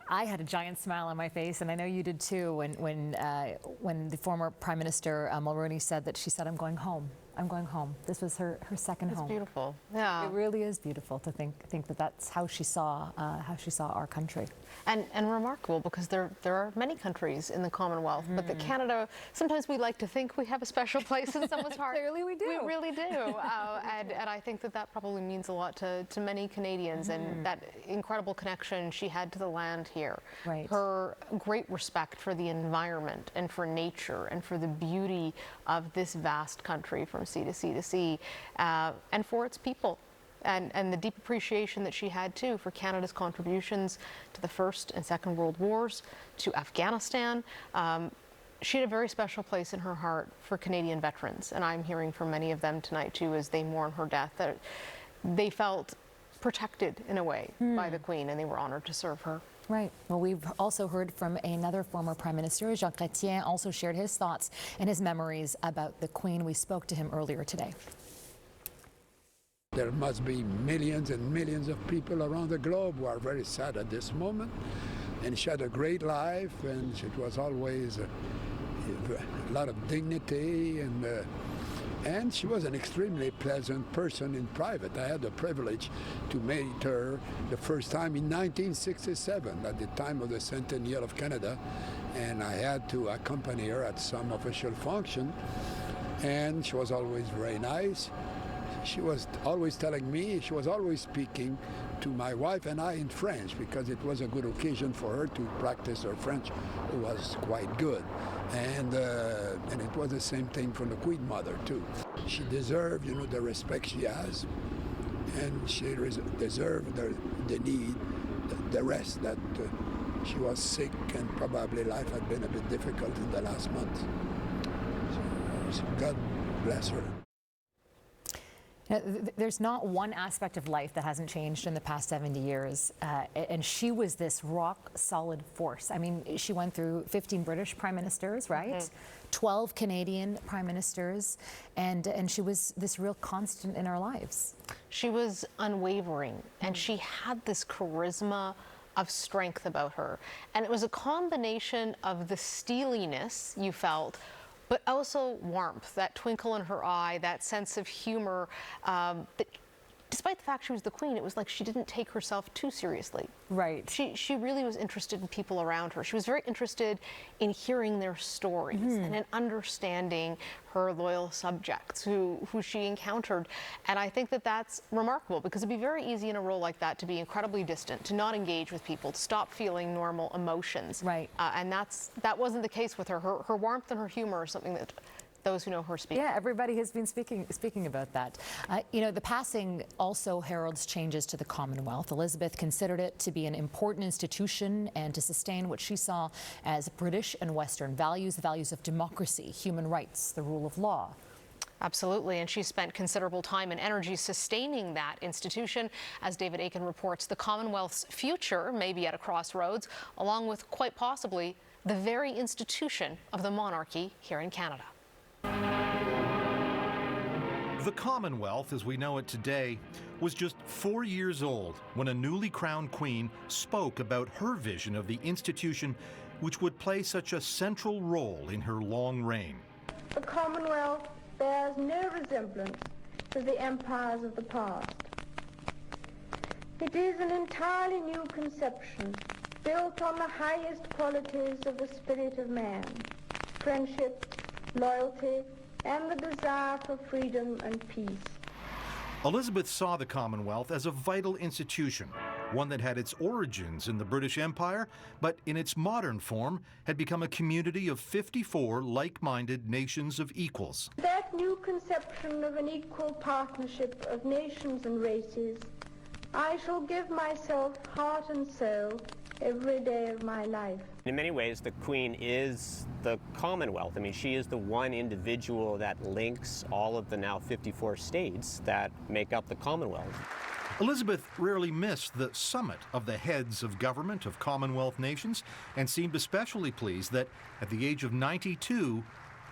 I had a giant smile on my face, and I know you did too, when the former Prime Minister Mulroney said that she said, I'm going home. I'm going home. This was her second home. It's beautiful. Yeah. It really is beautiful to think that that's how she saw our country. And remarkable, because there are many countries in the Commonwealth, but that Canada, sometimes we like to think we have a special place in someone's heart. Clearly we do. We really do. And I think that probably means a lot to many Canadians, and that incredible connection she had to the land here. Right. Her great respect for the environment and for nature and for the beauty of this vast country from sea to sea to sea, and for its people. And the deep appreciation that she had, too, for Canada's contributions to the First and Second World Wars, to Afghanistan. She had a very special place in her heart for Canadian veterans. And I'm hearing from many of them tonight, too, as they mourn her death, that they felt protected in a way by the Queen, and they were honored to serve her. Right. Well, we've also heard from another former Prime Minister. Jean Chrétien also shared his thoughts and his memories about the Queen. We spoke to him earlier today. There must be millions and millions of people around the globe who are very sad at this moment. And she had a great life, and it was always a lot of dignity, and she was an extremely pleasant person in private. I had the privilege to meet her the first time in 1967, at the time of the centennial of Canada, and I had to accompany her at some official function, and she was always very nice. She was always telling me, she was always speaking to my wife and I in French, because it was a good occasion for her to practice her French. It was quite good. And it was the same thing from the Queen Mother, too. She deserved, the respect she has, and she deserved the need, the rest that she was sick, and probably life had been a bit difficult in the last month. So God bless her. Now, there's not one aspect of life that hasn't changed in the past 70 years, and she was this rock-solid force. I mean, she went through 15 British prime ministers, right? 12 Canadian prime ministers, and she was this real constant in our lives. She was unwavering, and she had this charisma of strength about her. And it was a combination of the steeliness you felt, but also warmth, that twinkle in her eye, that sense of humor. That, despite the fact she was the Queen, it was like she didn't take herself too seriously. Right. She really was interested in people around her. She was very interested in hearing their stories and in understanding her loyal subjects who she encountered. And I think that that's remarkable, because it'd be very easy in a role like that to be incredibly distant, to not engage with people, to stop feeling normal emotions. Right. And that wasn't the case with her. Her warmth and her humor is something that those who know her speak. Yeah, everybody has been speaking about that. The passing also heralds changes to the Commonwealth. Elizabeth considered it to be an important institution and to sustain what she saw as British and Western values, the values of democracy, human rights, the rule of law. Absolutely, and she spent considerable time and energy sustaining that institution. As David Aiken reports, the Commonwealth's future may be at a crossroads, along with quite possibly the very institution of the monarchy here in Canada. The Commonwealth, as we know it today, was just 4 years old when a newly crowned queen spoke about her vision of the institution which would play such a central role in her long reign. The Commonwealth bears no resemblance to the empires of the past. It is an entirely new conception built on the highest qualities of the spirit of man: friendship, loyalty, and the desire for freedom and peace. Elizabeth saw the Commonwealth as a vital institution, one that had its origins in the British Empire, but in its modern form had become a community of 54 like-minded nations of equals. That new conception of an equal partnership of nations and races, I shall give myself heart and soul every day of my life. In many ways, the Queen is the Commonwealth. I mean, she is the one individual that links all of the now 54 states that make up the Commonwealth. Elizabeth rarely missed the summit of the heads of government of Commonwealth nations and seemed especially pleased that at the age of 92,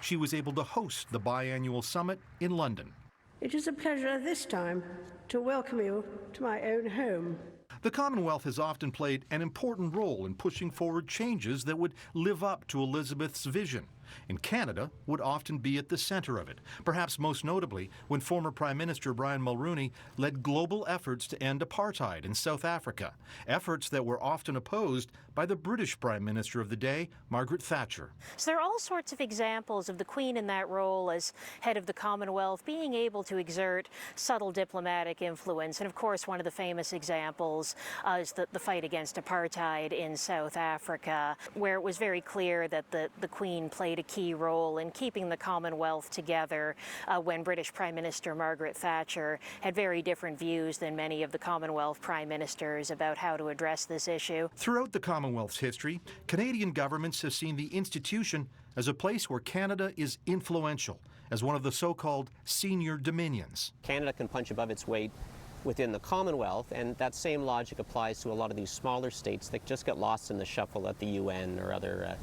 she was able to host the biannual summit in London. It is a pleasure this time to welcome you to my own home. The Commonwealth has often played an important role in pushing forward changes that would live up to Elizabeth's vision. And Canada would often be at the center of it, perhaps most notably when former Prime Minister Brian Mulroney led global efforts to end apartheid in South Africa, efforts that were often opposed by the British Prime Minister of the day, Margaret Thatcher. So there are all sorts of examples of the Queen in that role as head of the Commonwealth being able to exert subtle diplomatic influence. And of course, one of the famous examples is the fight against apartheid in South Africa, where it was very clear that the Queen played a key role in keeping the Commonwealth together when British Prime Minister Margaret Thatcher had very different views than many of the Commonwealth Prime Ministers about how to address this issue. Throughout the Commonwealth's history, Canadian governments have seen the institution as a place where Canada is influential, as one of the so-called senior dominions. Canada can punch above its weight within the Commonwealth, and that same logic applies to a lot of these smaller states that just get lost in the shuffle at the UN or other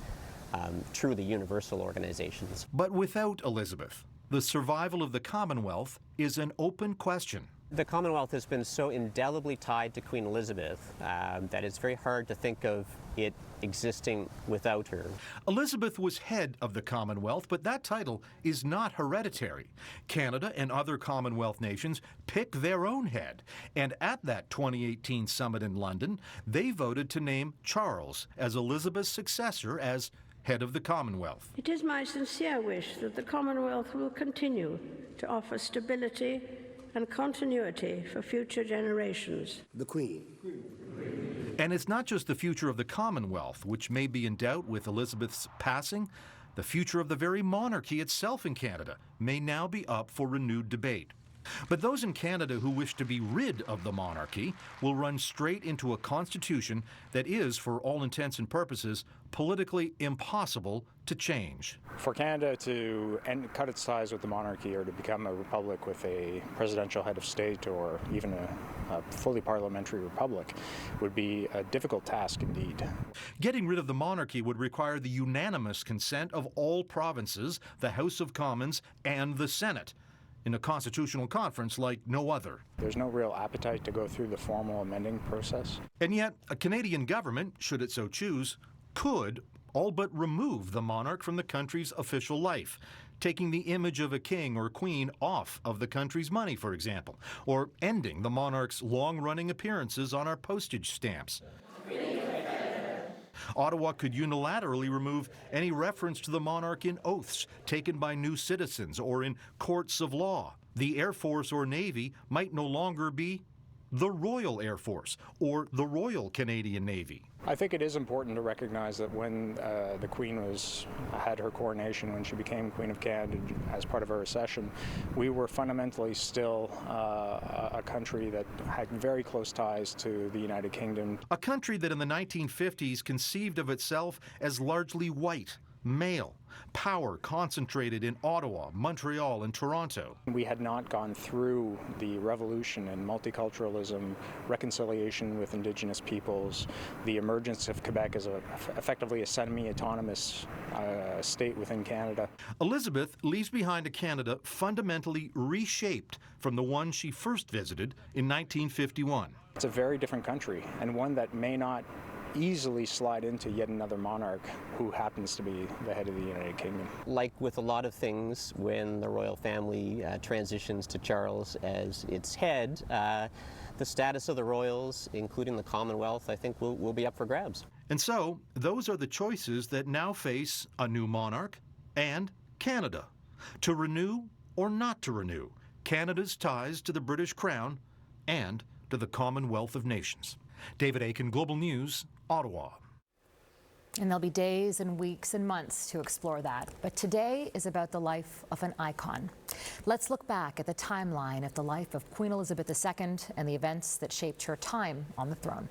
truly universal organizations. But without Elizabeth, the survival of the Commonwealth is an open question. The Commonwealth has been so indelibly tied to Queen Elizabeth that it's very hard to think of it existing without her. Elizabeth was head of the Commonwealth, but that title is not hereditary. Canada and other Commonwealth nations pick their own head, and at that 2018 summit in London, they voted to name Charles as Elizabeth's successor as head of the Commonwealth. It is my sincere wish that the Commonwealth will continue to offer stability and continuity for future generations. The Queen. And it's not just the future of the Commonwealth, which may be in doubt with Elizabeth's passing. The future of the very monarchy itself in Canada may now be up for renewed debate. But those in Canada who wish to be rid of the monarchy will run straight into a constitution that is, for all intents and purposes, politically impossible to change. For Canada to cut its ties with the monarchy or to become a republic with a presidential head of state or even a fully parliamentary republic would be a difficult task indeed. Getting rid of the monarchy would require the unanimous consent of all provinces, the House of Commons, and the Senate, in a constitutional conference like no other. There's no real appetite to go through the formal amending process. And yet, a Canadian government, should it so choose, could all but remove the monarch from the country's official life, taking the image of a king or queen off of the country's money, for example, or ending the monarch's long-running appearances on our postage stamps. Ottawa could unilaterally remove any reference to the monarch in oaths taken by new citizens or in courts of law. The Air Force or Navy might no longer be the Royal Air Force or the Royal Canadian Navy. I think it is important to recognize that when the Queen had her coronation, when she became Queen of Canada as part of her accession, we were fundamentally still a country that had very close ties to the United Kingdom. A country that in the 1950s conceived of itself as largely white, male, power concentrated in Ottawa, Montreal, and Toronto. We had not gone through the revolution in multiculturalism, reconciliation with Indigenous peoples, the emergence of Quebec as effectively a semi-autonomous state within Canada. Elizabeth leaves behind a Canada fundamentally reshaped from the one she first visited in 1951. It's a very different country, and one that may not easily slide into yet another monarch who happens to be the head of the United Kingdom. Like with a lot of things, when the royal family transitions to Charles as its head, the status of the royals, including the Commonwealth, I think will be up for grabs. And so, those are the choices that now face a new monarch and Canada. To renew or not to renew Canada's ties to the British Crown and to the Commonwealth of Nations. David Akin, Global News, Ottawa. And there'll be days and weeks and months to explore that. But today is about the life of an icon. Let's look back at the timeline of the life of Queen Elizabeth II and the events that shaped her time on the throne.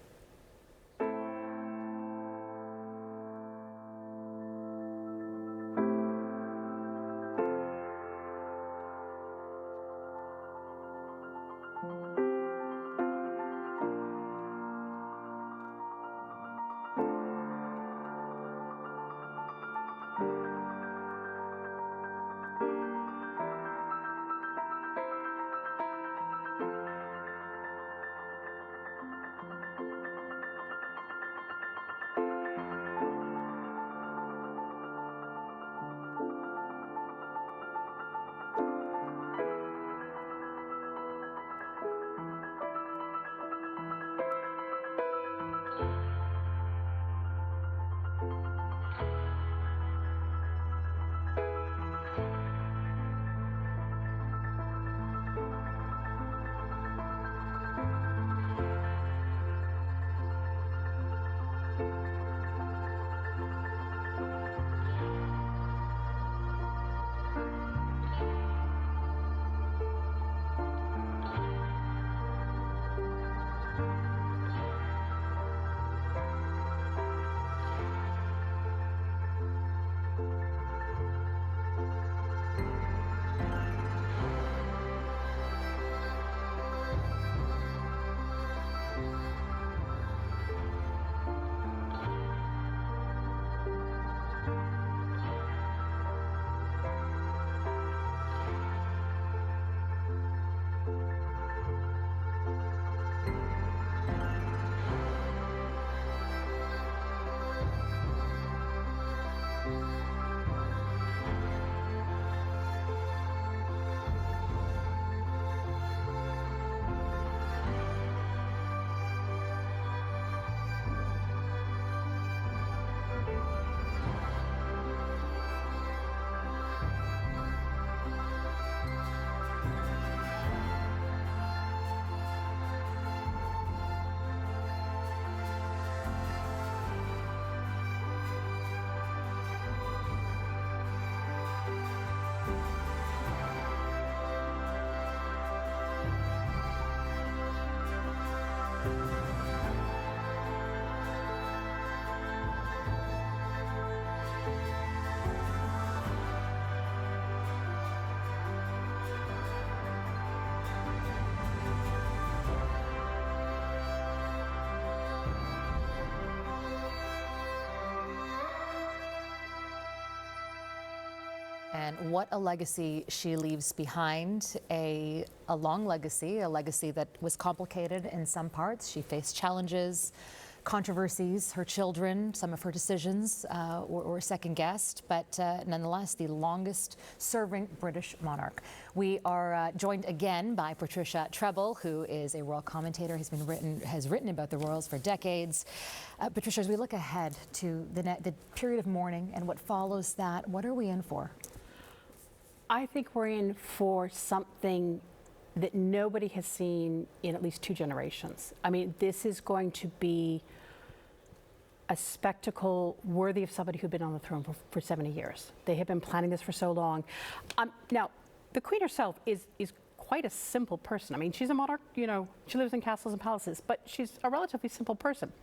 and what a legacy she leaves behind. A long legacy, a legacy that was complicated in some parts. She faced challenges, controversies. Her children, some of her decisions were second-guessed, but nonetheless, the longest-serving British monarch. We are joined again by Patricia Treble, who is a royal commentator, has written about the royals for decades. Patricia, as we look ahead to the period of mourning and what follows that, what are we in for? I think we're in for something that nobody has seen in at least 2 generations. I mean, this is going to be a spectacle worthy of somebody who'd been on the throne for 70 years. They have been planning this for so long. Now, the Queen herself is quite a simple person. I mean, she's a monarch, you know, she lives in castles and palaces, but she's a relatively simple person.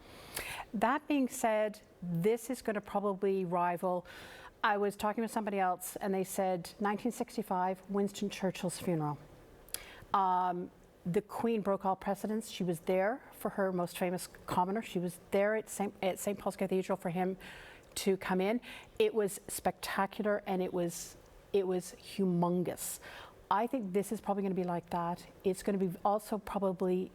That being said, this is going to probably rival. I was talking with somebody else and they said 1965, Winston Churchill's funeral. The Queen broke all precedents. She was there for her most famous commoner. She was there at St. Paul's Cathedral for him to come in. It was spectacular and it was humongous. I think this is probably going to be like that. It's going to be also probably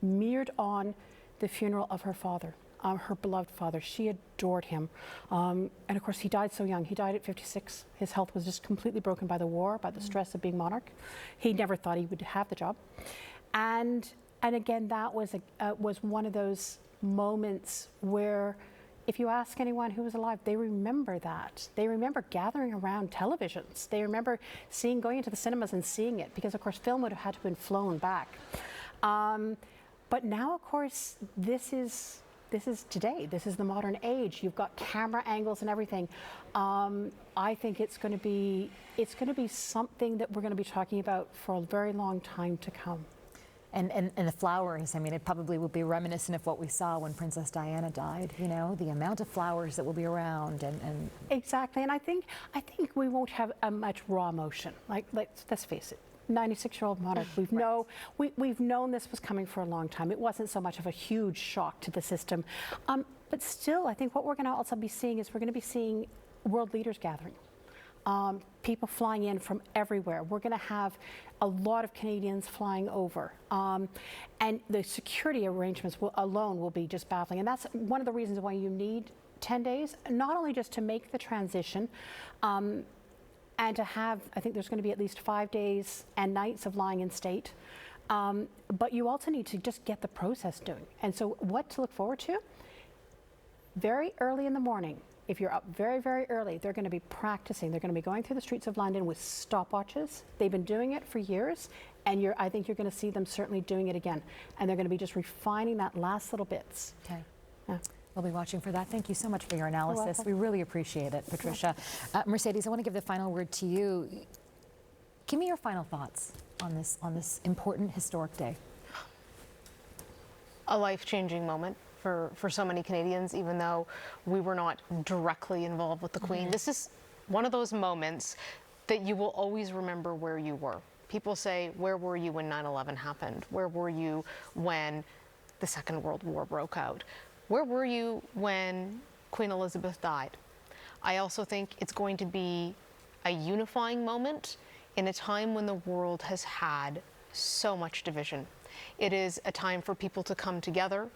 mirrored on the funeral of her father, her beloved father. She adored him. And of course, he died so young. He died at 56. His health was just completely broken by the war, by the stress of being monarch. He never thought he would have the job. And again, that was one of those moments where if you ask anyone who was alive, they remember that. They remember gathering around televisions. They remember going into the cinemas and seeing it, because of course film would have had to have been flown back. But now, of course, this is today. This is the modern age. You've got camera angles and everything. I think it's going to be something that we're going to be talking about for a very long time to come. And the flowers, I mean, it probably will be reminiscent of what we saw when Princess Diana died, you know, the amount of flowers that will be around and Exactly, and I think we won't have a much raw emotion. Like let's face it, 96-year-old monarch, we've known this was coming for a long time. It wasn't so much of a huge shock to the system. But still, I think what we're going to also be seeing is we're going to be seeing world leaders gathering. People flying in from everywhere. We're going to have a lot of Canadians flying over. And the security arrangements alone will be just baffling. And that's one of the reasons why you need 10 days, not only just to make the transition, and to have, I think there's going to be at least 5 days and nights of lying in state. But you also need to just get the process doing. And so what to look forward to? Very early in the morning, if you're up very, very early, they're going to be practicing. They're going to be going through the streets of London with stopwatches. They've been doing it for years, and I think you're going to see them certainly doing it again. And they're going to be just refining that last little bits. Okay. Yeah. We'll be watching for that. Thank you so much for your analysis. We really appreciate it, Patricia. Mercedes, I want to give the final word to you. Give me your final thoughts on this important historic day. A life-changing moment for so many Canadians, even though we were not directly involved with the Queen. This is one of those moments that you will always remember where you were. People say, where were you when 9/11 happened? Where were you when the Second World War broke out? Where were you when Queen Elizabeth died? I also think it's going to be a unifying moment in a time when the world has had so much division. It is a time for people to come together,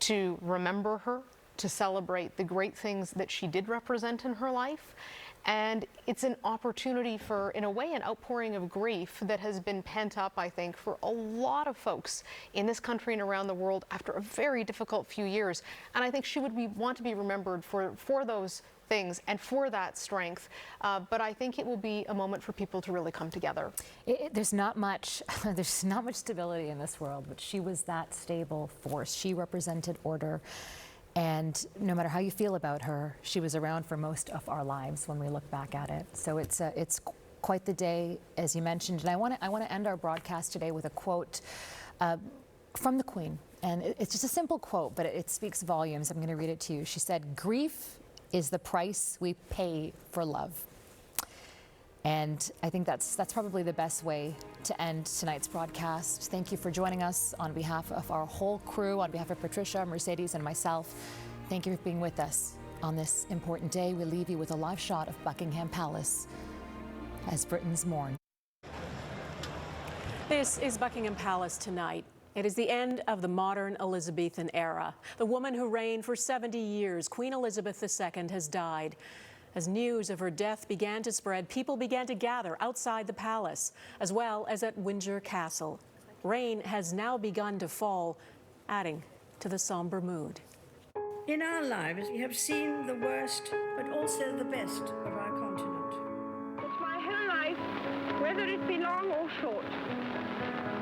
to remember her, to celebrate the great things that she did represent in her life. And it's an opportunity for, in a way, an outpouring of grief that has been pent up, I think, for a lot of folks in this country and around the world after a very difficult few years. And I think she would want to be remembered for those things and for that strength. But I think it will be a moment for people to really come together. There's not much stability in this world, but she was that stable force. She represented order. And no matter how you feel about her, she was around for most of our lives when we look back at it. So it's quite the day, as you mentioned. And I want to end our broadcast today with a quote from the Queen. And it's just a simple quote, but it speaks volumes. I'm going to read it to you. She said, "Grief is the price we pay for love." And I think that's probably the best way to end tonight's broadcast. Thank you for joining us on behalf of our whole crew, on behalf of Patricia, Mercedes, and myself. Thank you for being with us on this important day. We leave you with a live shot of Buckingham Palace as Britons mourn. This is Buckingham Palace tonight. It is the end of the modern Elizabethan era. The woman who reigned for 70 years, Queen Elizabeth II, has died. As news of her death began to spread, people began to gather outside the palace, as well as at Windsor Castle. Rain has now begun to fall, adding to the somber mood. In our lives, we have seen the worst, but also the best of our continent. That my whole life, whether it be long or short,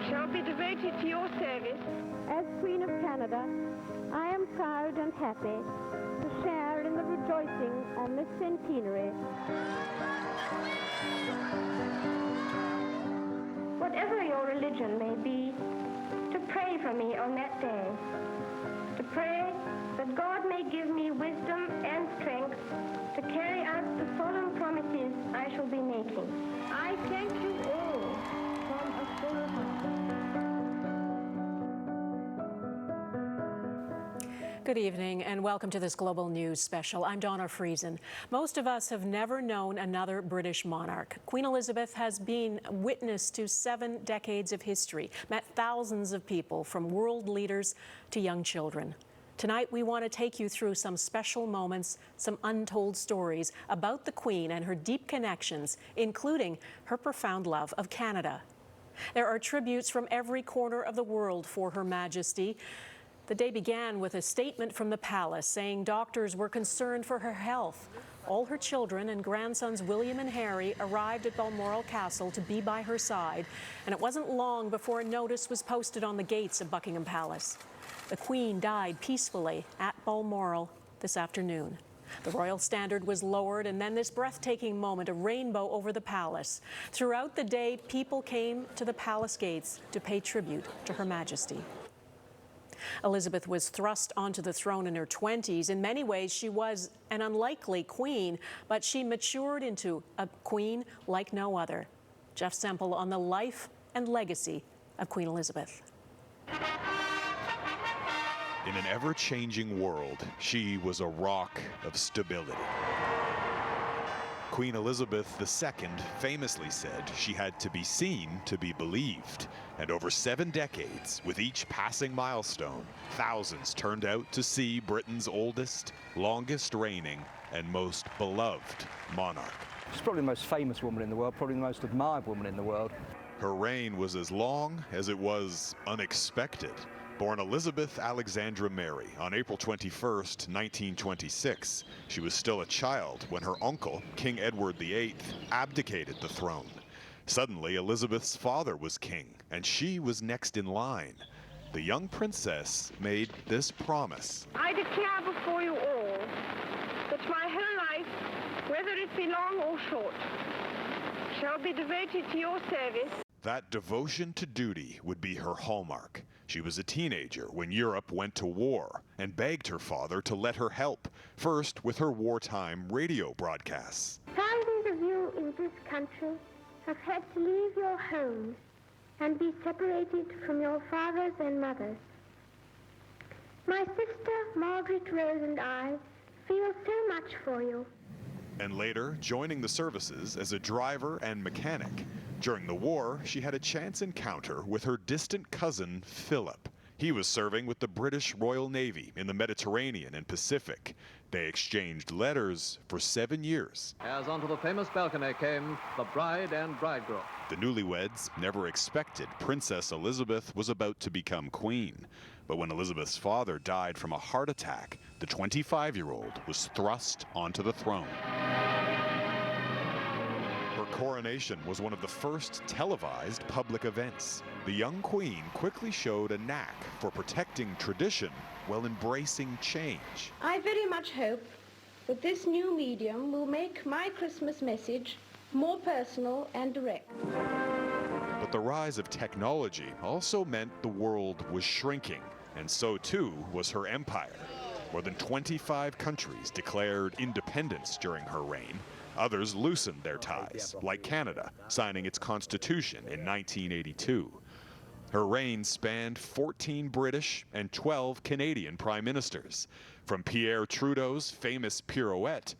shall be devoted to your service. As Queen of Canada, I am proud and happy to share in the rejoicing on this centenary. Whatever your religion may be, to pray for me on that day. To pray that God may give me wisdom and strength to carry out the solemn promises I shall be making. I thank you all from a full heart. Good evening and welcome to this Global News special. I'm Donna Friesen. Most of us have never known another British monarch. Queen Elizabeth has been witness to 7 decades of history, met thousands of people from world leaders to young children. Tonight, we want to take you through some special moments, some untold stories about the Queen and her deep connections, including her profound love of Canada. There are tributes from every corner of the world for Her Majesty. The day began with a statement from the palace saying doctors were concerned for her health. All her children and grandsons William and Harry arrived at Balmoral Castle to be by her side, and it wasn't long before a notice was posted on the gates of Buckingham Palace. The Queen died peacefully at Balmoral this afternoon. The royal standard was lowered, and then this breathtaking moment, a rainbow over the palace. Throughout the day, people came to the palace gates to pay tribute to Her Majesty. Elizabeth was thrust onto the throne in her 20s. In many ways, she was an unlikely queen, but she matured into a queen like no other. Jeff Semple on the life and legacy of Queen Elizabeth. In an ever-changing world, she was a rock of stability. Queen Elizabeth II famously said she had to be seen to be believed. And over 7 decades, with each passing milestone, thousands turned out to see Britain's oldest, longest reigning, and most beloved monarch. She's probably the most famous woman in the world, probably the most admired woman in the world. Her reign was as long as it was unexpected. Born Elizabeth Alexandra Mary on April 21st, 1926, she was still a child when her uncle, King Edward VIII, abdicated the throne. Suddenly, Elizabeth's father was king, and she was next in line. The young princess made this promise. I declare before you all that my whole life, whether it be long or short, shall be devoted to your service. That devotion to duty would be her hallmark. She was a teenager when Europe went to war and begged her father to let her help, first with her wartime radio broadcasts. Thousands of you in this country have had to leave your homes and be separated from your fathers and mothers. My sister Margaret Rose and I feel so much for you. And later, joining the services as a driver and mechanic. During the war, she had a chance encounter with her distant cousin, Philip. He was serving with the British Royal Navy in the Mediterranean and Pacific. They exchanged letters for 7 years. As onto the famous balcony came the bride and bridegroom. The newlyweds never expected Princess Elizabeth was about to become queen. But when Elizabeth's father died from a heart attack, the 25-year-old was thrust onto the throne. Her coronation was one of the first televised public events. The young queen quickly showed a knack for protecting tradition while embracing change. I very much hope that this new medium will make my Christmas message more personal and direct. But the rise of technology also meant the world was shrinking, and so too was her empire. More than 25 countries declared independence during her reign. Others loosened their ties, like Canada, signing its constitution in 1982. Her reign spanned 14 British and 12 Canadian prime ministers, from Pierre Trudeau's famous pirouette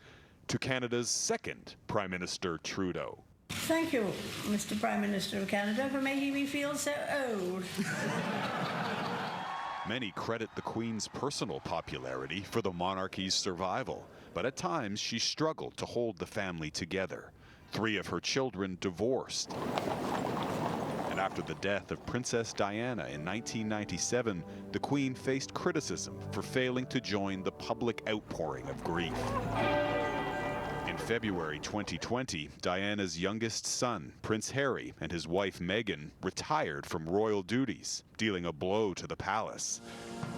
to Canada's second Prime Minister Trudeau. Thank you, Mr. Prime Minister of Canada, for making me feel so old. Many credit the Queen's personal popularity for the monarchy's survival, but at times she struggled to hold the family together. 3 of her children divorced. And after the death of Princess Diana in 1997, the Queen faced criticism for failing to join the public outpouring of grief. In February 2020, Diana's youngest son, Prince Harry, and his wife Meghan retired from royal duties, dealing a blow to the palace.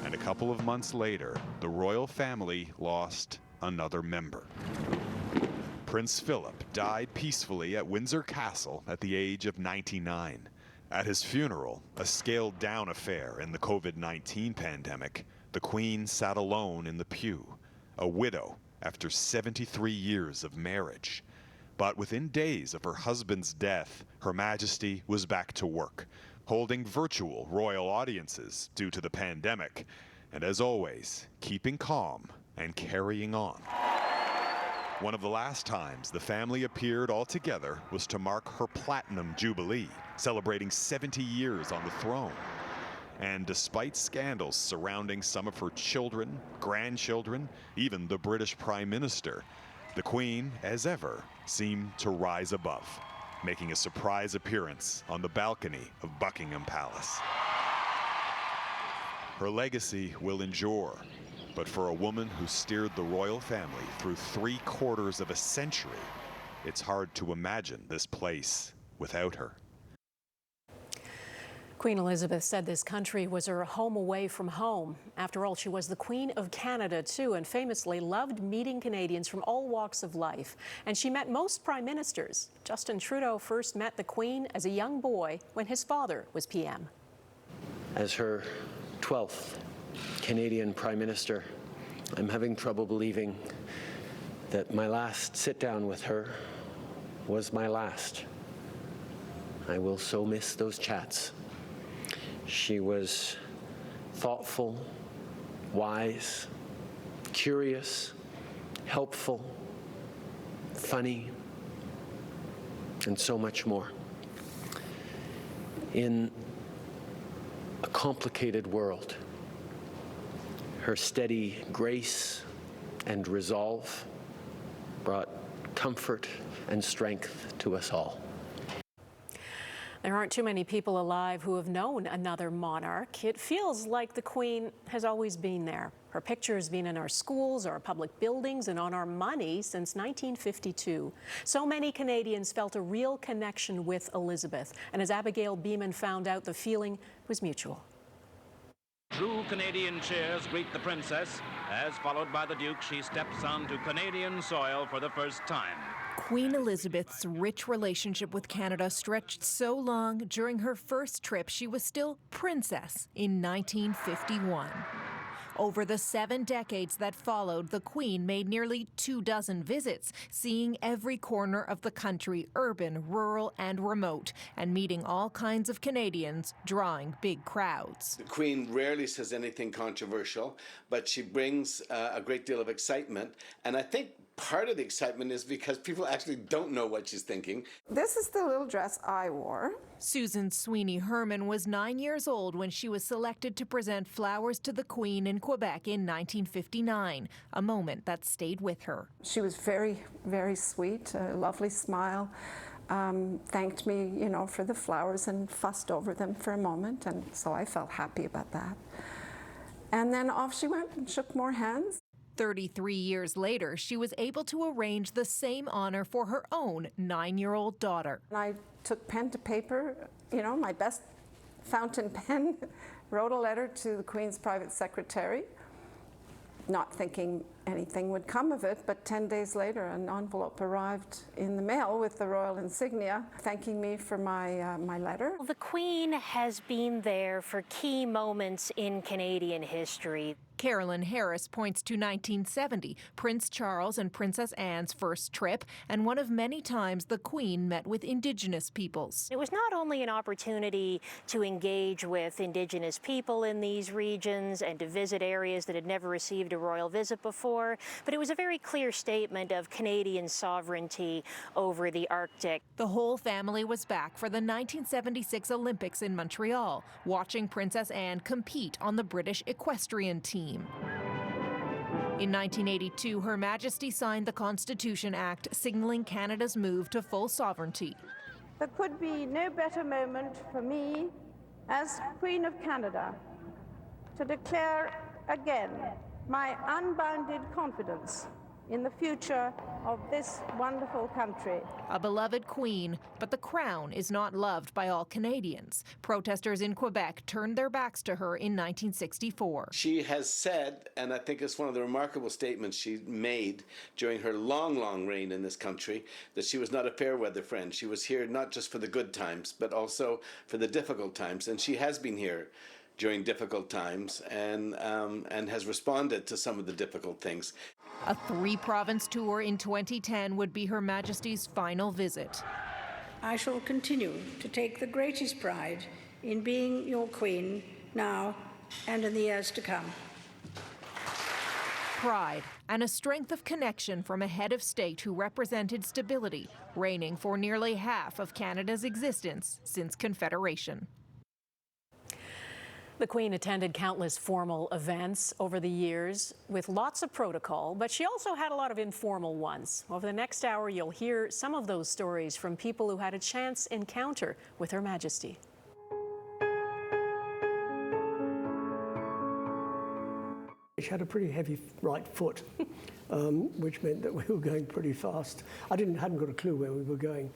And a couple of months later, the royal family lost another member. Prince Philip died peacefully at Windsor Castle at the age of 99. At his funeral, a scaled-down affair in the COVID-19 pandemic, the Queen sat alone in the pew, a widow after 73 years of marriage. But within days of her husband's death, Her Majesty was back to work, holding virtual royal audiences due to the pandemic, and as always, keeping calm and carrying on. One of the last times the family appeared all together was to mark her Platinum Jubilee, celebrating 70 years on the throne. And despite scandals surrounding some of her children, grandchildren, even the British Prime Minister, the Queen, as ever, seemed to rise above, making a surprise appearance on the balcony of Buckingham Palace. Her legacy will endure, but for a woman who steered the royal family through 3/4 of a century, it's hard to imagine this place without her. Queen Elizabeth said this country was her home away from home. After all, she was the Queen of Canada, too, and famously loved meeting Canadians from all walks of life. And she met most prime ministers. Justin Trudeau first met the Queen as a young boy when his father was PM. As her 12th Canadian Prime Minister, I'm having trouble believing that my last sit-down with her was my last. I will so miss those chats. She was thoughtful, wise, curious, helpful, funny, and so much more. In a complicated world, her steady grace and resolve brought comfort and strength to us all. There aren't too many people alive who have known another monarch. It feels like the Queen has always been there. Her picture has been in our schools, our public buildings, and on our money since 1952. So many Canadians felt a real connection with Elizabeth. And as Abigail Beeman found out, the feeling was mutual. True Canadian cheers greet the princess. As followed by the Duke, she steps onto Canadian soil for the first time. Queen Elizabeth's rich relationship with Canada stretched so long, during her first trip, she was still Princess in 1951. Over the 7 decades that followed, the Queen made nearly 24 visits, seeing every corner of the country, urban, rural, and remote, and meeting all kinds of Canadians, drawing big crowds. The Queen rarely says anything controversial, but she brings a great deal of excitement, and I think part of the excitement is because people actually don't know what she's thinking. This is the little dress I wore. Susan Sweeney Herman was 9 years old when she was selected to present flowers to the Queen in Quebec in 1959, a moment that stayed with her. She was very, very sweet, a lovely smile, thanked me, for the flowers and fussed over them for a moment, and so I felt happy about that. And then off she went and shook more hands. 33 years later, she was able to arrange the same honor for her own 9-year-old daughter. And I took pen to paper, my best fountain pen, wrote a letter to the Queen's private secretary, not thinking anything would come of it, but 10 days later an envelope arrived in the mail with the royal insignia thanking me for my letter. The Queen has been there for key moments in Canadian history. Carolyn Harris points to 1970, Prince Charles and Princess Anne's first trip, and one of many times the Queen met with Indigenous peoples. It was not only an opportunity to engage with Indigenous people in these regions and to visit areas that had never received a royal visit before, but it was a very clear statement of Canadian sovereignty over the Arctic. The whole family was back for the 1976 Olympics in Montreal, watching Princess Anne compete on the British equestrian team. In 1982, Her Majesty signed the Constitution Act, signaling Canada's move to full sovereignty. There could be no better moment for me, as Queen of Canada, to declare again my unbounded confidence in the future of this wonderful country. A beloved queen, but the crown is not loved by all Canadians. Protesters in Quebec turned their backs to her in 1964. She has said, and I think it's one of the remarkable statements she made during her long, long reign in this country, that she was not a fair weather friend. She was here not just for the good times, but also for the difficult times. And she has been here during difficult times and has responded to some of the difficult things. A 3-province tour in 2010 would be Her Majesty's final visit. I shall continue to take the greatest pride in being your Queen now and in the years to come. Pride and a strength of connection from a head of state who represented stability, reigning for nearly half of Canada's existence since Confederation. The Queen attended countless formal events over the years with lots of protocol, but she also had a lot of informal ones. Over the next hour, you'll hear some of those stories from people who had a chance encounter with Her Majesty. She had a pretty heavy right foot, which meant that we were going pretty fast. I hadn't got a clue where we were going.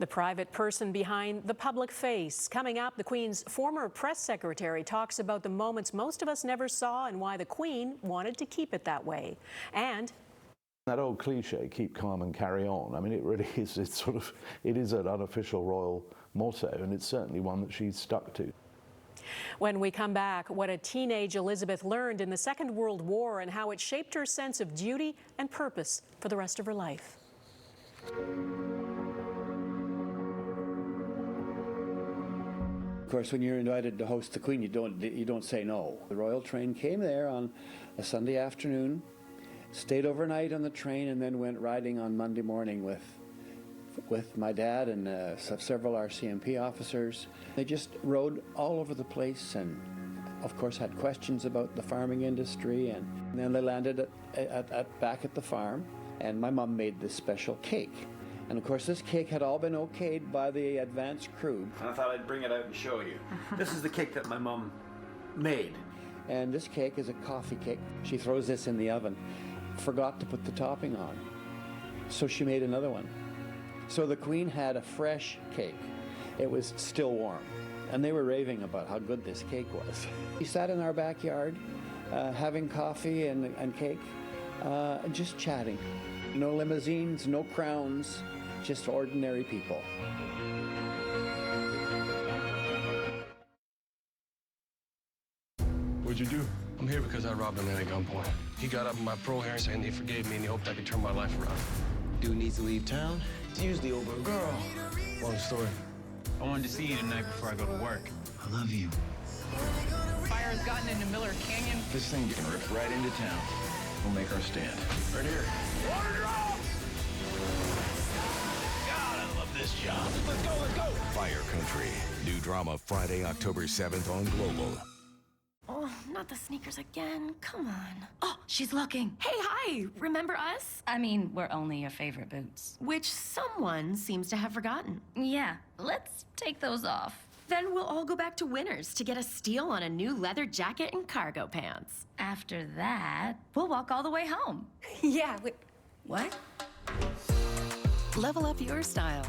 The private person behind the public face. Coming up, the Queen's former press secretary talks about the moments most of us never saw and why the Queen wanted to keep it that way. And that old cliche, keep calm and carry on, I mean, it really is, it is an unofficial royal motto, and it's certainly one that she's stuck to. When we come back, what a teenage Elizabeth learned in the Second World War and how it shaped her sense of duty and purpose for the rest of her life. Of course, when you're invited to host the Queen, you don't say no. The royal train came there on a Sunday afternoon, stayed overnight on the train, and then went riding on Monday morning with my dad and several RCMP officers. They just rode all over the place and, of course, had questions about the farming industry. And then they landed back at the farm, and my mom made this special cake. And of course, this cake had all been okayed by the advance crew. And I thought I'd bring it out and show you. This is the cake that my mom made. And this cake is a coffee cake. She throws this in the oven, forgot to put the topping on. So she made another one. So the Queen had a fresh cake. It was still warm. And they were raving about how good this cake was. We sat in our backyard, having coffee and cake, just chatting. No limousines, no crowns, just ordinary people. What'd you do? I'm here because I robbed a man at gunpoint. He got up in my pro hair saying he forgave me and he hoped I could turn my life around. Dude needs to leave town. It's usually over a girl. Long story. I wanted to see you tonight before I go to work. I love you. Fire has gotten into Miller Canyon. This thing getting ripped right into town. We'll make our stand. Right here. Water drop! God, I love this job. Let's go, let's go! Fire Country. New drama Friday, October 7th on Global. Oh, not the sneakers again. Come on. Oh, she's looking. Hey, hi. Remember us? I mean, we're only your favorite boots. Which someone seems to have forgotten. Yeah, let's take those off. Then we'll all go back to Winners to get a steal on a new leather jacket and cargo pants. After that, we'll walk all the way home. Yeah, what? Level up your style.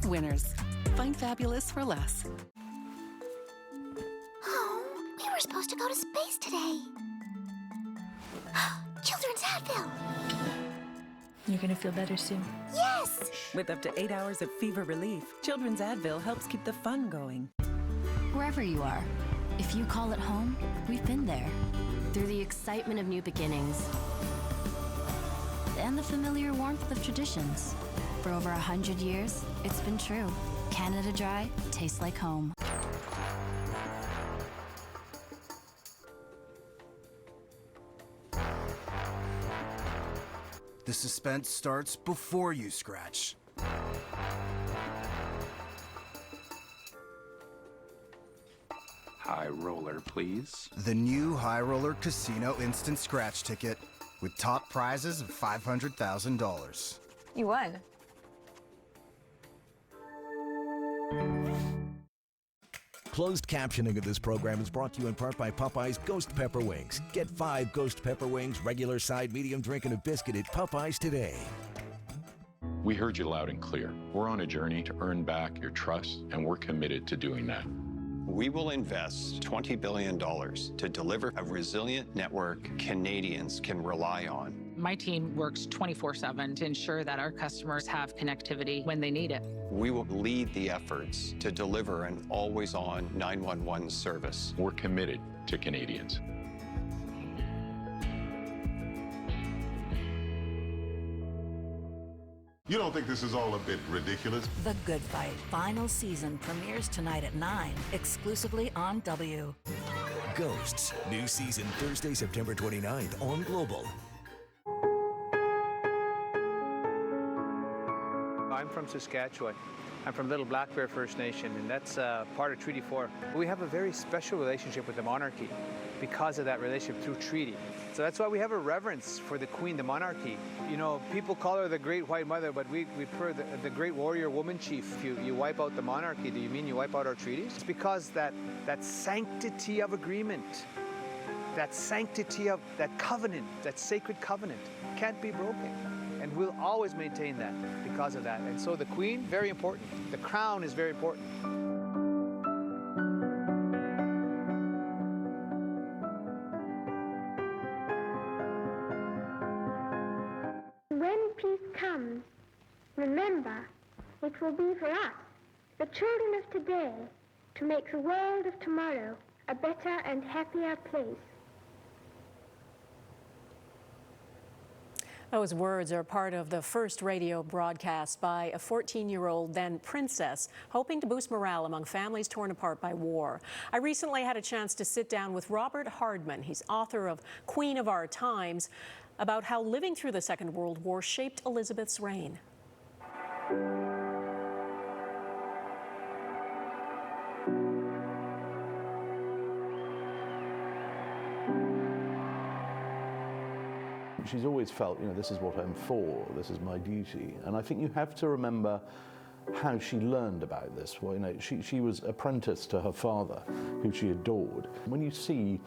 Winners. Find fabulous for less. Oh, we were supposed to go to space today. Children's Advil. You're gonna feel better soon. Yes! With up to 8 hours of fever relief, Children's Advil helps keep the fun going. Wherever you are, if you call it home, we've been there. Through the excitement of new beginnings and the familiar warmth of traditions. For over 100 years, it's been true. Canada Dry tastes like home. The suspense starts before you scratch. High roller, please. The new High Roller Casino Instant Scratch Ticket with top prizes of $500,000. You won. Closed captioning of this program is brought to you in part by Popeye's Ghost Pepper Wings. Get 5 Ghost Pepper Wings, regular side, medium drink, and a biscuit at Popeye's today. We heard you loud and clear. We're on a journey to earn back your trust, and we're committed to doing that. We will invest $20 billion to deliver a resilient network Canadians can rely on. My team works 24/7 to ensure that our customers have connectivity when they need it. We will lead the efforts to deliver an always-on 911 service. We're committed to Canadians. You don't think this is all a bit ridiculous? The Good Fight final season premieres tonight at 9, exclusively on W. Ghosts, new season Thursday, September 29th on Global. I'm from Saskatchewan. I'm from Little Black Bear First Nation, and that's part of Treaty 4. We have a very special relationship with the monarchy because of that relationship through treaty. So that's why we have a reverence for the Queen, the monarchy. You know, people call her the Great White Mother, but we prefer the Great Warrior Woman Chief. If you wipe out the monarchy, do you mean you wipe out our treaties? It's because that sanctity of agreement, that sanctity of that covenant, that sacred covenant, can't be broken. And we'll always maintain that because of that. And so the Queen, very important. The crown is very important. When peace comes, remember, it will be for us, the children of today, to make the world of tomorrow a better and happier place. Those words are part of the first radio broadcast by a 14-year-old then princess, hoping to boost morale among families torn apart by war. I recently had a chance to sit down with Robert Hardman. He's author of Queen of Our Times, about how living through the Second World War shaped Elizabeth's reign. She's always felt, you know, this is what I'm for, this is my duty. And I think you have to remember how she learned about this. Well, you know, she was apprenticed to her father, who she adored. When you see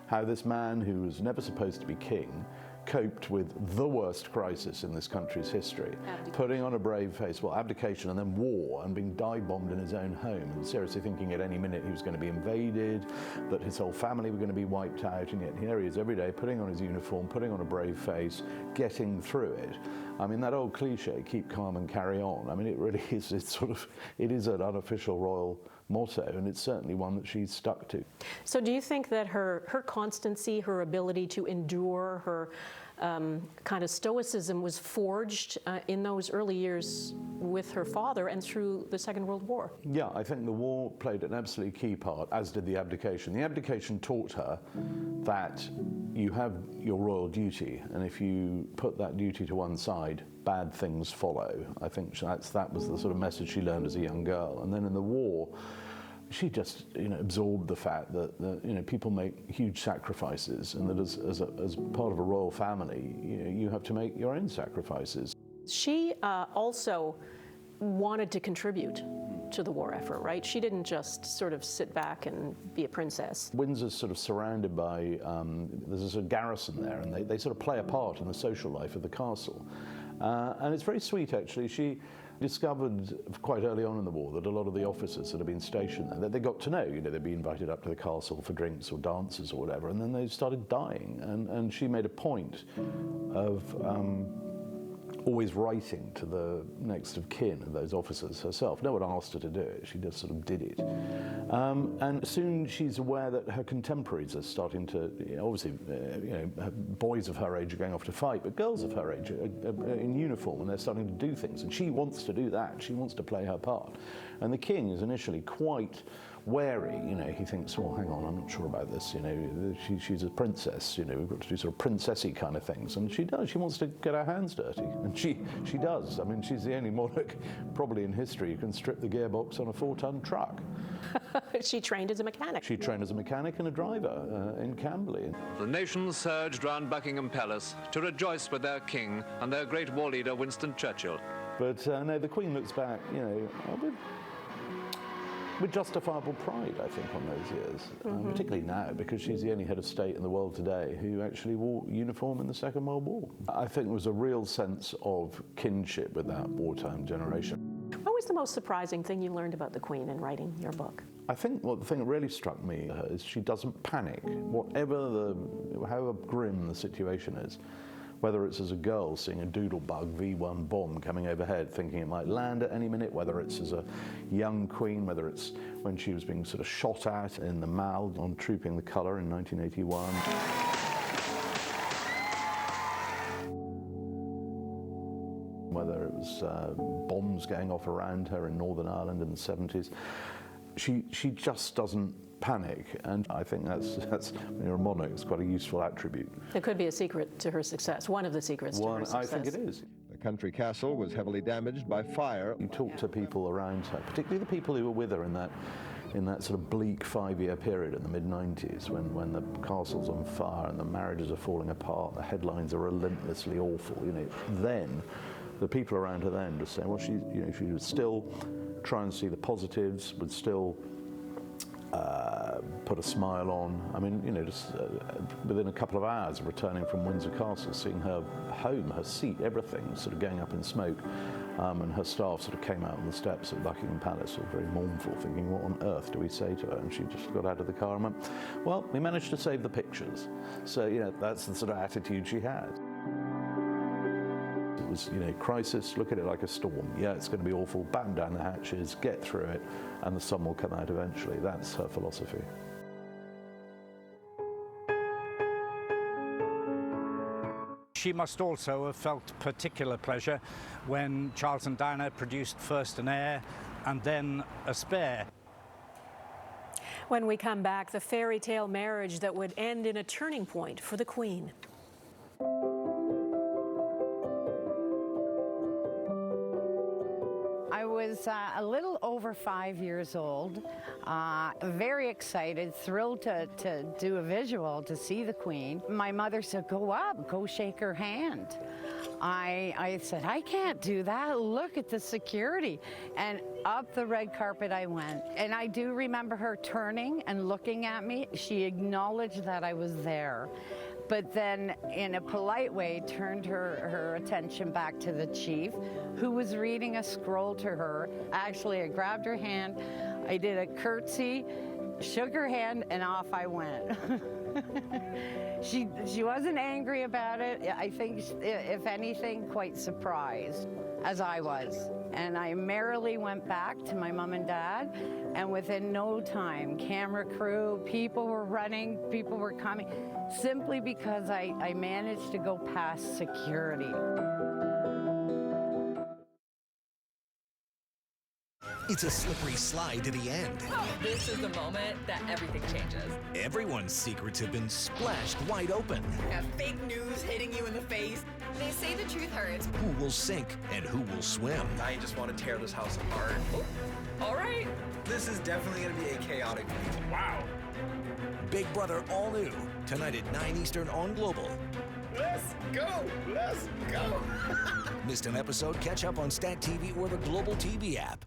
how this man who was never supposed to be king coped with the worst crisis in this country's history, putting on a brave face, well, abdication and then war, and being dive-bombed in his own home, and seriously thinking at any minute he was going to be invaded, that his whole family were going to be wiped out, and yet here he is every day putting on his uniform, putting on a brave face, getting through it. I mean, that old cliche, keep calm and carry on, I mean, it really is, it is an unofficial royal motto, and it's certainly one that she's stuck to. So do you think that her constancy, her ability to endure, her kind of stoicism was forged in those early years with her father and through the Second World War? Yeah, I think the war played an absolutely key part, as did the abdication. The abdication taught her that you have your royal duty, and if you put that duty to one side, bad things follow. I think that was the sort of message she learned as a young girl. And then in the war, she just, you know, absorbed the fact that you know, people make huge sacrifices, and that as part of a royal family, you know, you have to make your own sacrifices. She also wanted to contribute to the war effort, right? She didn't just sort of sit back and be a princess. Windsor's sort of surrounded by, there's a sort of garrison there, and they sort of play a part in the social life of the castle. And it's very sweet, actually. She discovered quite early on in the war that a lot of the officers that had been stationed there, that they got to know, you know, they'd be invited up to the castle for drinks or dances or whatever, and then they started dying. And she made a point of always writing to the next of kin of those officers herself. No one asked her to do it, she just sort of did it. And soon she's aware that her contemporaries are starting to, obviously, boys of her age are going off to fight, but girls of her age are in uniform and they're starting to do things. And she wants to do that, she wants to play her part. And the king is initially quite wary, he thinks, well, hang on, I'm not sure about this, she's a princess, we've got to do sort of princessy kind of things, and she does, she wants to get her hands dirty, and she does. I mean, she's the only monarch probably in history who can strip the gearbox on a 4-ton truck. She trained as a mechanic. She trained as a mechanic and a driver in Camberley. The nation surged round Buckingham Palace to rejoice with their king and their great war leader, Winston Churchill. But no, the Queen looks back, with justifiable pride, I think, on those years, particularly now, because she's the only head of state in the world today who actually wore uniform in the Second World War. I think there was a real sense of kinship with that wartime generation. What was the most surprising thing you learned about the Queen in writing your book? I think the thing that really struck me is she doesn't panic, however grim the situation is. Whether it's as a girl seeing a Doodlebug V1 bomb coming overhead thinking it might land at any minute, whether it's as a young queen, whether it's when she was being sort of shot at in the Mall on Trooping the Colour in 1981. Whether it was bombs going off around her in Northern Ireland in the 70s. She just doesn't panic, and I think that's when you're a monarch, it's quite a useful attribute. It could be a secret to her success, one of the secrets to her success. I think it is. The country castle was heavily damaged by fire. You talk to people around her, particularly the people who were with her in that sort of bleak 5-year period in the mid-90s when the castle's on fire and the marriages are falling apart, the headlines are relentlessly awful. Then the people around her then just saying, well, she would still try and see the positives, would still put a smile on. I mean, just within a couple of hours of returning from Windsor Castle, seeing her home, her seat, everything sort of going up in smoke, and her staff sort of came out on the steps at Buckingham Palace, sort of very mournful, thinking, what on earth do we say to her? And she just got out of the car and went, well, we managed to save the pictures. So, that's the sort of attitude she had. It was, crisis, look at it like a storm. Yeah, it's going to be awful, batten down the hatches, get through it, and the sun will come out eventually. That's her philosophy. She must also have felt particular pleasure when Charles and Diana produced first an heir and then a spare. When we come back, the fairy tale marriage that would end in a turning point for the Queen. I was a little over 5 years old, very excited, thrilled to do a visual to see the Queen. My mother said, go up, go shake her hand. I said, I can't do that, look at the security. And up the red carpet I went. And I do remember her turning and looking at me. She acknowledged that I was there, but then in a polite way turned her attention back to the chief, who was reading a scroll to her. Actually, I grabbed her hand, I did a curtsy, shook her hand, and off I went. She wasn't angry about it. I think, if anything, quite surprised, as I was. And I merrily went back to my mom and dad, and within no time, camera crew, people were running, people were coming, simply because I managed to go past security. It's a slippery slide to the end. Oh, this is the moment that everything changes. Everyone's secrets have been splashed wide open. Have fake news hitting you in the face. They say the truth hurts. Who will sink and who will swim? I just want to tear this house apart. All right. This is definitely going to be a chaotic week. Wow. Big Brother all new, tonight at 9 Eastern on Global. Let's go! Let's go! Missed an episode? Catch up on Stat TV or the Global TV app.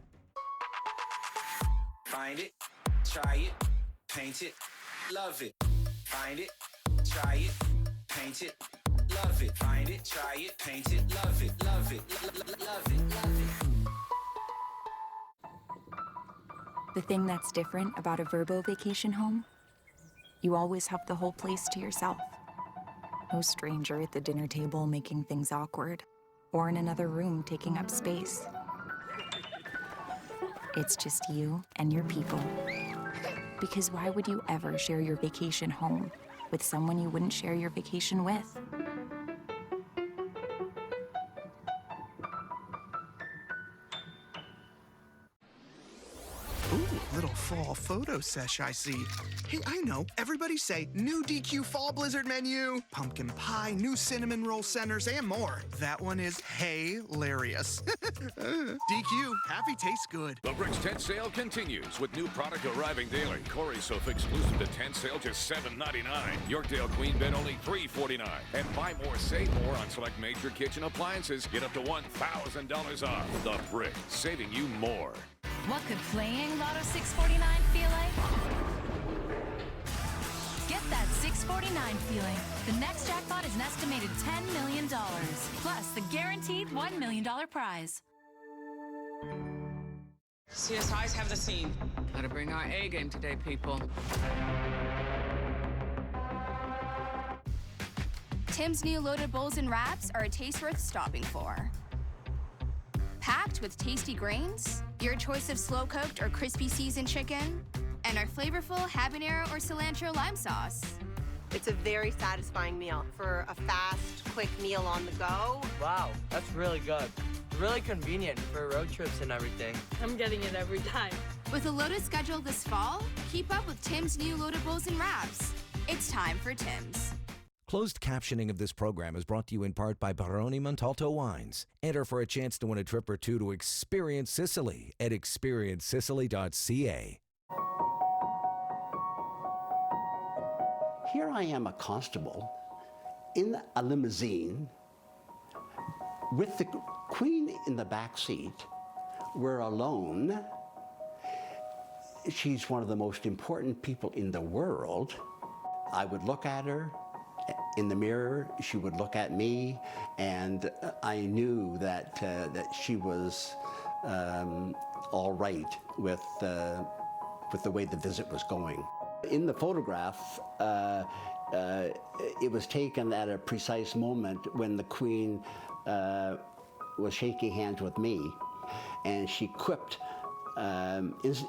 Find it, try it, paint it, love it. Find it, try it, paint it, love it. Find it, try it, paint it, love it, love it, love it, love it. The thing that's different about a Vrbo vacation home, you always have the whole place to yourself. No stranger at the dinner table making things awkward, or in another room taking up space. It's just you and your people. Because why would you ever share your vacation home with someone you wouldn't share your vacation with? Ooh, little fall photo sesh, I see. Hey, I know. Everybody say new DQ Fall Blizzard menu, pumpkin pie, new cinnamon roll centers, and more. That one is hilarious. DQ, happy tastes good. The Bricks tent sale continues with new product arriving daily. Corey sofa exclusive to tent sale just $7.99. Yorkdale queen bed only $3.49. And buy more, save more on select major kitchen appliances. Get up to $1,000 off. The Brick, saving you more. What could playing Lotto 649 feel like? Get that 649 feeling. The next jackpot is an estimated $10 million, plus the guaranteed $1 million prize. CSIs have the scene. Gotta bring our A game today, people. Tim's new loaded bowls and wraps are a taste worth stopping for. Packed with tasty grains, your choice of slow-cooked or crispy seasoned chicken, and our flavorful habanero or cilantro lime sauce. It's a very satisfying meal for a fast, quick meal on the go. Wow, that's really good. Really convenient for road trips and everything. I'm getting it every time. With a loaded schedule this fall, keep up with Tim's new loaded bowls and wraps. It's time for Tim's. Closed captioning of this program is brought to you in part by Baroni Montalto Wines. Enter for a chance to win a trip or two to Experience Sicily at experiencesicily.ca. Here I am, a constable, in a limousine, with the Queen in the back seat. We're alone. She's one of the most important people in the world. I would look at her in the mirror, she would look at me, and I knew that she was all right with the way the visit was going. In the photograph, it was taken at a precise moment when the Queen was shaking hands with me, and she quipped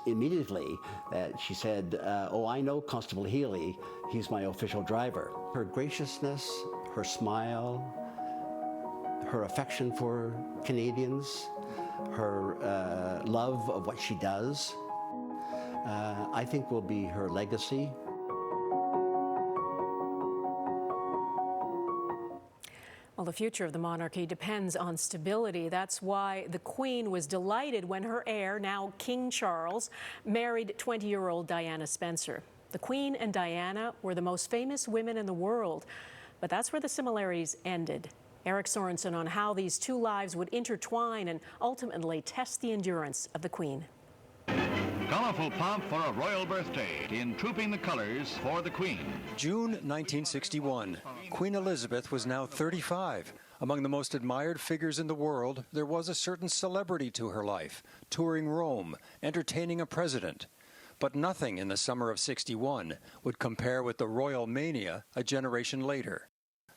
immediately that she said, "Oh, I know Constable Healy. He's my official driver." Her graciousness, her smile, her affection for Canadians, her love of what she does, I think will be her legacy. Well, the future of the monarchy depends on stability. That's why the Queen was delighted when her heir, now King Charles, married 20-year-old Diana Spencer. The Queen and Diana were the most famous women in the world, but that's where the similarities ended. Eric Sorensen on how these two lives would intertwine and ultimately test the endurance of the Queen. Colorful pomp for a royal birthday in Trooping the Colors for the Queen. June 1961. Queen Elizabeth was now 35. Among the most admired figures in the world, there was a certain celebrity to her life, touring Rome, entertaining a president. But nothing in the summer of '61 would compare with the royal mania a generation later.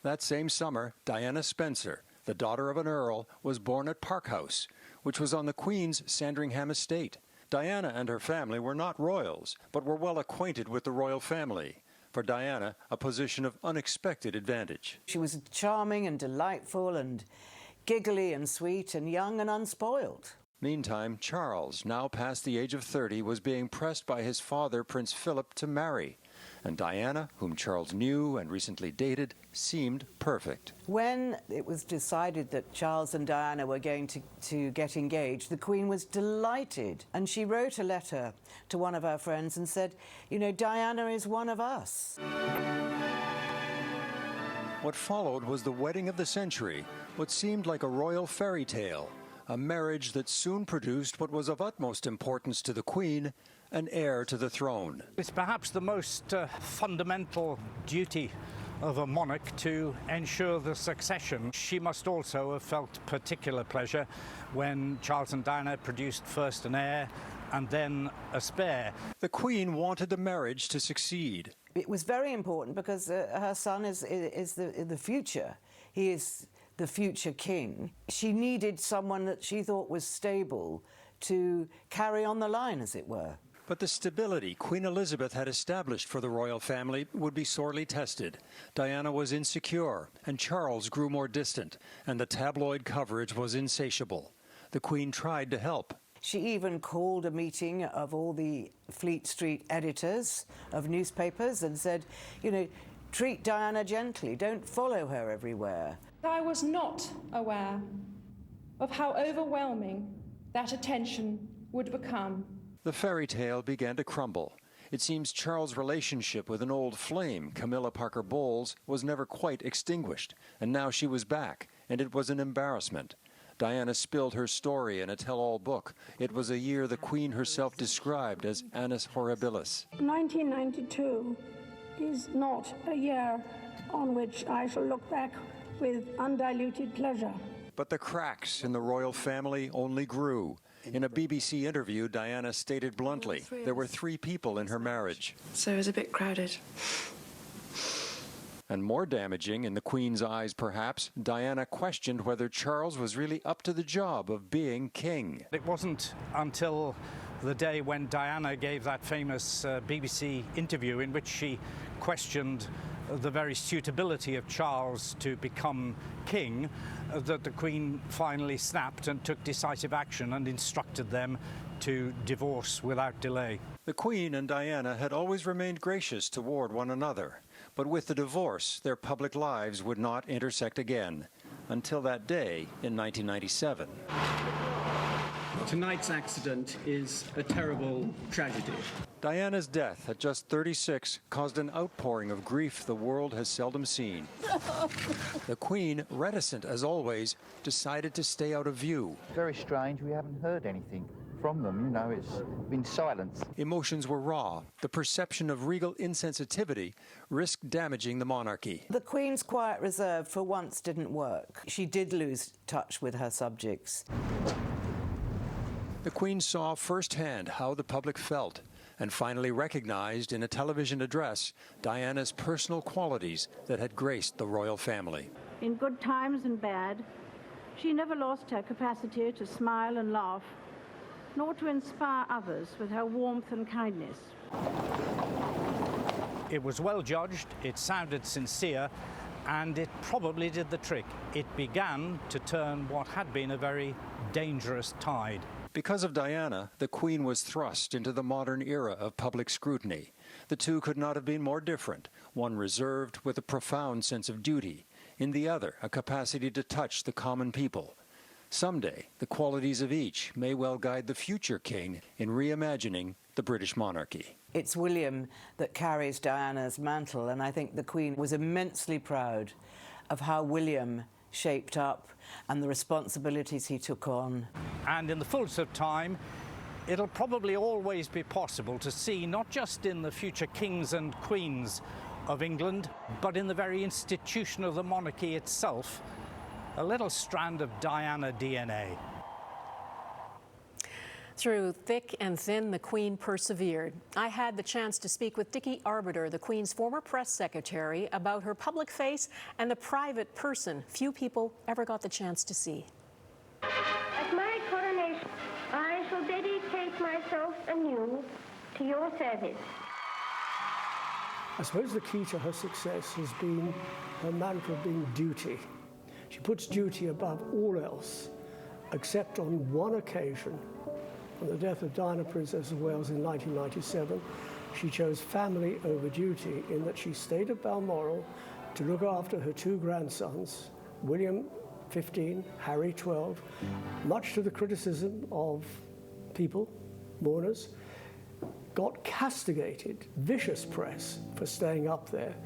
That same summer, Diana Spencer, the daughter of an earl, was born at Park House, which was on the Queen's Sandringham estate. Diana and her family were not royals, but were well acquainted with the royal family. For Diana, a position of unexpected advantage. She was charming and delightful and giggly and sweet and young and unspoiled. Meantime, Charles, now past the age of 30, was being pressed by his father, Prince Philip, to marry. And Diana, whom Charles knew and recently dated, seemed perfect. When it was decided that Charles and Diana were going to get engaged, the Queen was delighted. And she wrote a letter to one of her friends and said, "You know, Diana is one of us." What followed was the wedding of the century, what seemed like a royal fairy tale, a marriage that soon produced what was of utmost importance to the Queen, an heir to the throne. It's perhaps the most fundamental duty of a monarch to ensure the succession. She must also have felt particular pleasure when Charles and Diana produced first an heir and then a spare. The Queen wanted the marriage to succeed. It was very important because her son is the future. He is the future king, she needed someone that she thought was stable to carry on the line, as it were. But the stability Queen Elizabeth had established for the royal family would be sorely tested. Diana was insecure, and Charles grew more distant, and the tabloid coverage was insatiable. The Queen tried to help. She even called a meeting of all the Fleet Street editors of newspapers and said, you know, treat Diana gently, don't follow her everywhere. I was not aware of how overwhelming that attention would become. The fairy tale began to crumble. It seems Charles' relationship with an old flame, Camilla Parker Bowles, was never quite extinguished, and now she was back, and it was an embarrassment. Diana spilled her story in a tell-all book. It was a year the Queen herself described as annus horribilis. 1992 is not a year on which I shall look back with undiluted pleasure. But the cracks in the royal family only grew. In a BBC interview, Diana stated bluntly, there were 3 people in her marriage. So it was a bit crowded. And more damaging, in the Queen's eyes perhaps, Diana questioned whether Charles was really up to the job of being king. It wasn't until the day when Diana gave that famous BBC interview in which she questioned the very suitability of Charles to become king that the Queen finally snapped and took decisive action and instructed them to divorce without delay. The Queen and Diana had always remained gracious toward one another, but with the divorce, their public lives would not intersect again, until that day in 1997. Tonight's accident is a terrible tragedy. Diana's death at just 36 caused an outpouring of grief the world has seldom seen. The Queen, reticent as always, decided to stay out of view. Very strange, we haven't heard anything from them, you know, it's been silence. Emotions were raw. The perception of regal insensitivity risked damaging the monarchy. The Queen's quiet reserve for once didn't work. She did lose touch with her subjects. The Queen saw firsthand how the public felt and finally recognized in a television address Diana's personal qualities that had graced the royal family. In good times and bad, she never lost her capacity to smile and laugh, nor to inspire others with her warmth and kindness. It was well judged, it sounded sincere, and it probably did the trick. It began to turn what had been a very dangerous tide. Because of Diana, the Queen was thrust into the modern era of public scrutiny. The two could not have been more different, one reserved with a profound sense of duty, in the other a capacity to touch the common people. Someday, the qualities of each may well guide the future king in reimagining the British monarchy. It's William that carries Diana's mantle, and I think the Queen was immensely proud of how William shaped up and the responsibilities he took on. And in the fullness of time, it'll probably always be possible to see, not just in the future kings and queens of England, but in the very institution of the monarchy itself, a little strand of Diana DNA. Through thick and thin, the Queen persevered. I had the chance to speak with Dickie Arbiter, the Queen's former press secretary, about her public face and the private person few people ever got the chance to see. At my coronation, I shall dedicate myself anew to your service. I suppose the key to her success has been her mantra of being duty. She puts duty above all else, except on one occasion. On the death of Diana, Princess of Wales in 1997, she chose family over duty in that she stayed at Balmoral to look after her 2 grandsons, William, 15, Harry, 12, much to the criticism of people, mourners, got castigated, vicious press for staying up there.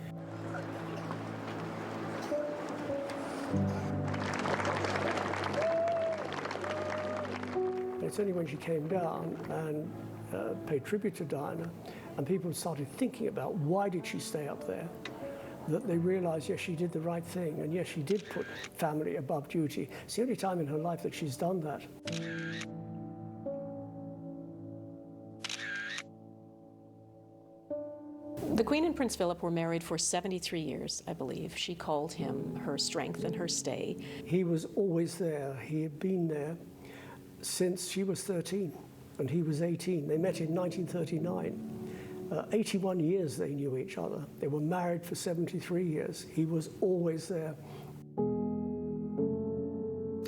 It's only when she came down and paid tribute to Diana, and people started thinking about why did she stay up there, that they realized, yes, she did the right thing, and yes, she did put family above duty. It's the only time in her life that she's done that. The Queen and Prince Philip were married for 73 years, I believe. She called him her strength and her stay. He was always there. He had been there since she was 13 and he was 18. They met in 1939. 81 years they knew each other. They were married for 73 years. He was always there.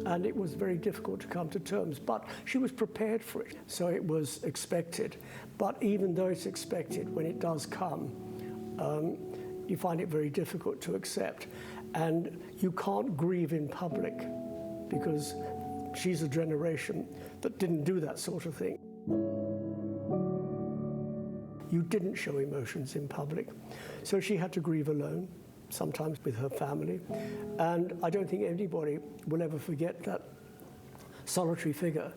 And it was very difficult to come to terms, but she was prepared for it, so it was expected. But even though it's expected, when it does come, you find it very difficult to accept. And you can't grieve in public, because she's a generation that didn't do that sort of thing. You didn't show emotions in public, so she had to grieve alone, sometimes with her family. And I don't think anybody will ever forget that solitary figure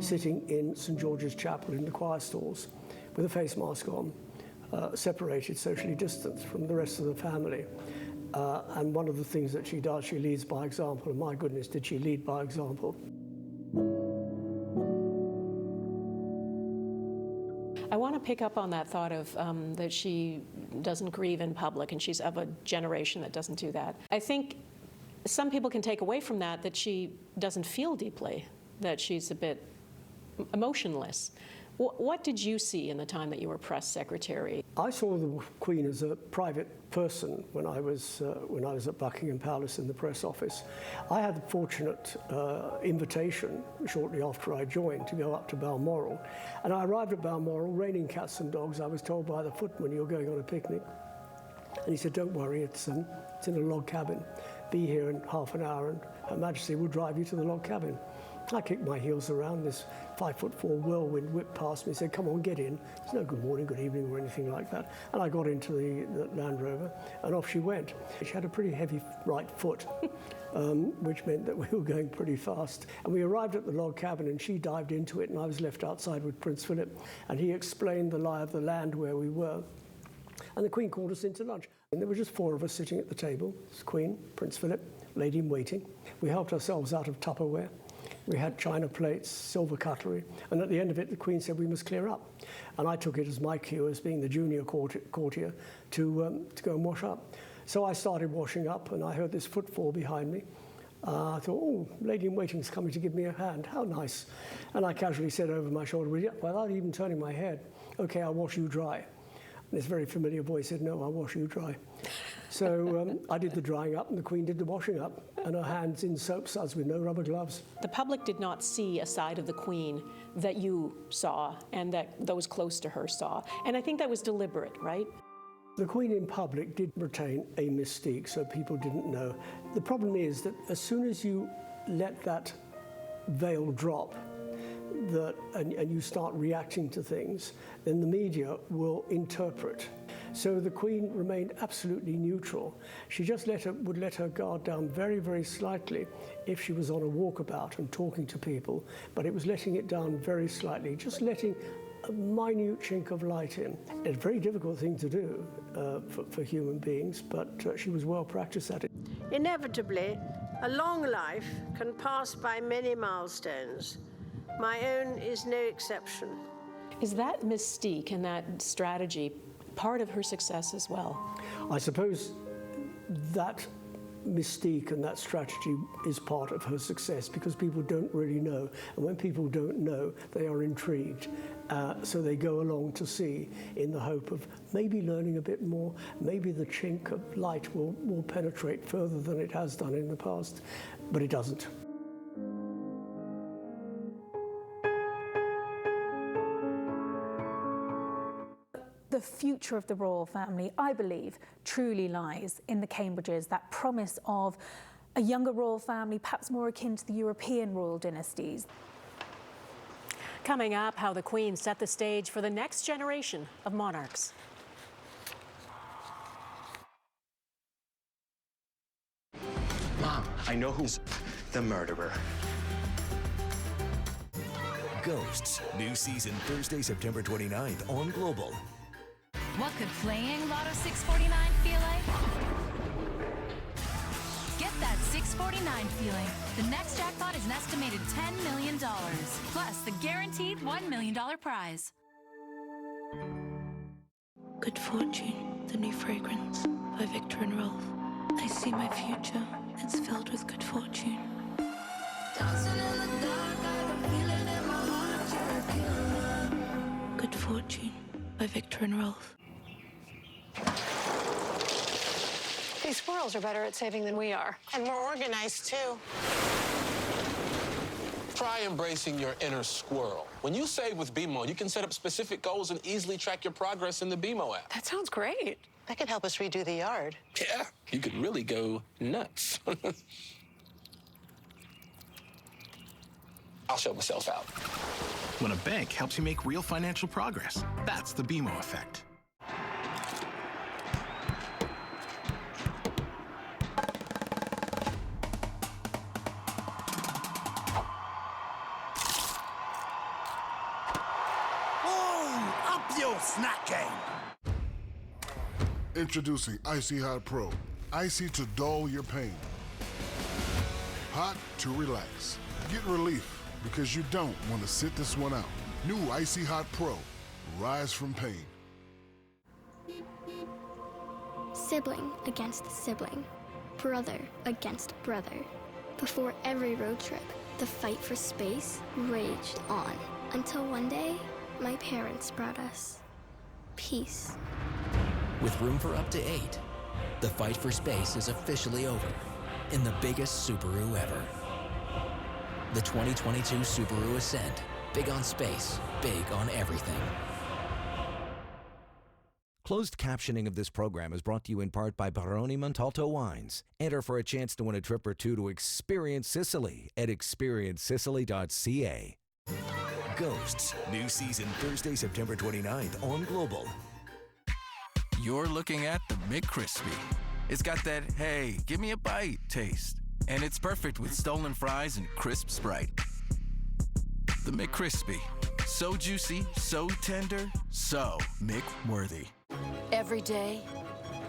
sitting in St. George's Chapel in the choir stalls with a face mask on, separated, socially distanced from the rest of the family. And one of the things that she does, she leads by example. And my goodness, did she lead by example. I want to pick up on that thought of that she doesn't grieve in public, and she's of a generation that doesn't do that. I think some people can take away from that she doesn't feel deeply, that she's a bit emotionless. What did you see in the time that you were press secretary? I saw the Queen as a private person when I was at Buckingham Palace in the press office. I had the fortunate invitation shortly after I joined to go up to Balmoral, and I arrived at Balmoral, raining cats and dogs. I was told by the footman, "You're going on a picnic," and he said, "Don't worry, it's in a log cabin. Be here in half an hour, and Her Majesty will drive you to the log cabin." I kicked my heels around. This 5'4" whirlwind whipped past me and said, "Come on, get in." There's no good morning, good evening or anything like that. And I got into the Land Rover and off she went. She had a pretty heavy right foot, which meant that we were going pretty fast. And we arrived at the log cabin and she dived into it and I was left outside with Prince Philip. And he explained the lie of the land where we were. And the Queen called us into lunch. And there were just 4 of us sitting at the table. It's Queen, Prince Philip, lady in waiting. We helped ourselves out of Tupperware. We had china plates, silver cutlery, and at the end of it, the Queen said we must clear up. And I took it as my cue, as being the junior courtier, to go and wash up. So I started washing up, and I heard this footfall behind me. I thought, oh, lady in waiting's coming to give me a hand. How nice. And I casually said over my shoulder, without even turning my head, "Okay, I'll wash you dry." And this very familiar voice said, "No, I'll wash you dry." So I did the drying up and the Queen did the washing up, and her hands in soap suds with no rubber gloves. The public did not see a side of the Queen that you saw and that those close to her saw. And I think that was deliberate, right? The Queen in public did retain a mystique, so people didn't know. The problem is that as soon as you let that veil drop, and you start reacting to things, then the media will interpret. So the Queen remained absolutely neutral. She just would let her guard down very, very slightly if she was on a walkabout and talking to people, but it was letting it down very slightly, just letting a minute chink of light in. It's a very difficult thing to do for human beings, but she was well practiced at it. Inevitably, a long life can pass by many milestones. My own is no exception. Is that mystique and that strategy part of her success as well? I suppose that mystique and that strategy is part of her success because people don't really know. And when people don't know, they are intrigued. So they go along to see in the hope of maybe learning a bit more, maybe the chink of light will penetrate further than it has done in the past, but it doesn't. The future of the royal family, I believe, truly lies in the Cambridges, that promise of a younger royal family, perhaps more akin to the European royal dynasties. Coming up, how the Queen set the stage for the next generation of monarchs. Mom, I know who's the murderer. Ghosts, new season Thursday, September 29th on Global. What could playing Lotto 649 feel like? Get that 649 feeling. The next jackpot is an estimated $10 million, plus the guaranteed $1 million prize. Good fortune. The new fragrance by Victor and Rolf. I see my future. It's filled with good fortune. Good Fortune by Victor and Rolf. These squirrels are better at saving than we are. And more organized, too. Try embracing your inner squirrel. When you save with BMO, you can set up specific goals and easily track your progress in the BMO app. That sounds great. That could help us redo the yard. Yeah, you could really go nuts. I'll show myself out. When a bank helps you make real financial progress, that's the BMO effect. Your snack game. Introducing Icy Hot Pro. Icy to dull your pain. Hot to relax. Get relief because you don't want to sit this one out. New Icy Hot Pro. Rise from pain. Sibling against sibling. Brother against brother. Before every road trip, the fight for space raged on. Until one day, my parents brought us peace. With room for up to 8, the fight for space is officially over in the biggest Subaru ever. The 2022 Subaru Ascent. Big on space, big on everything. Closed captioning of this program is brought to you in part by Baroni Montalto Wines. Enter for a chance to win a trip or two to Experience Sicily at experiencesicily.ca. Ghosts, new season Thursday, September 29th on Global. You're looking at the McCrispy. It's got that, hey, give me a bite taste. And it's perfect with stolen fries and crisp Sprite. The McCrispy. So juicy, so tender, so Mc-worthy. Every day,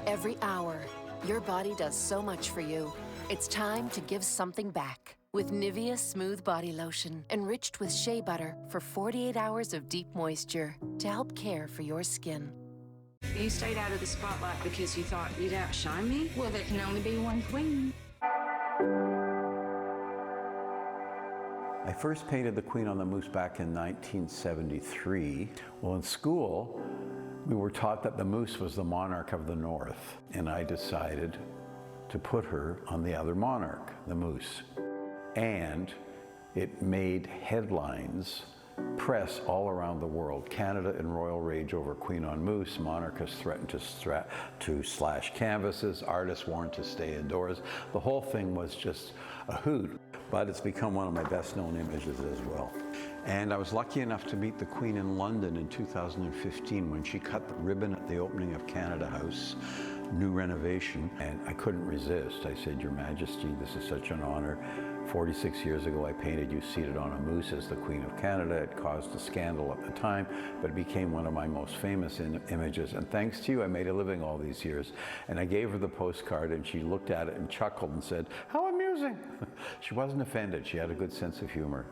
every hour, your body does so much for you. It's time to give something back. With Nivea Smooth Body Lotion, enriched with shea butter for 48 hours of deep moisture to help care for your skin. You stayed out of the spotlight because you thought you'd outshine me? Well, there can only be one queen. I first painted the Queen on the Moose back in 1973. Well, in school, we were taught that the moose was the monarch of the North, and I decided to put her on the other monarch, the moose. And it made headlines, press all around the world. Canada in royal rage over Queen on Moose. Monarchists threatened to slash canvases. Artists warned to stay indoors. The whole thing was just a hoot. But it's become one of my best known images as well. And I was lucky enough to meet the Queen in London in 2015 when she cut the ribbon at the opening of Canada House. New renovation, and I couldn't resist. I said, Your Majesty, this is such an honor. 46 years ago, I painted you seated on a moose as the Queen of Canada. It caused a scandal at the time, but it became one of my most famous images. And thanks to you, I made a living all these years. And I gave her the postcard, and she looked at it and chuckled and said, How amusing. She wasn't offended. She had a good sense of humor.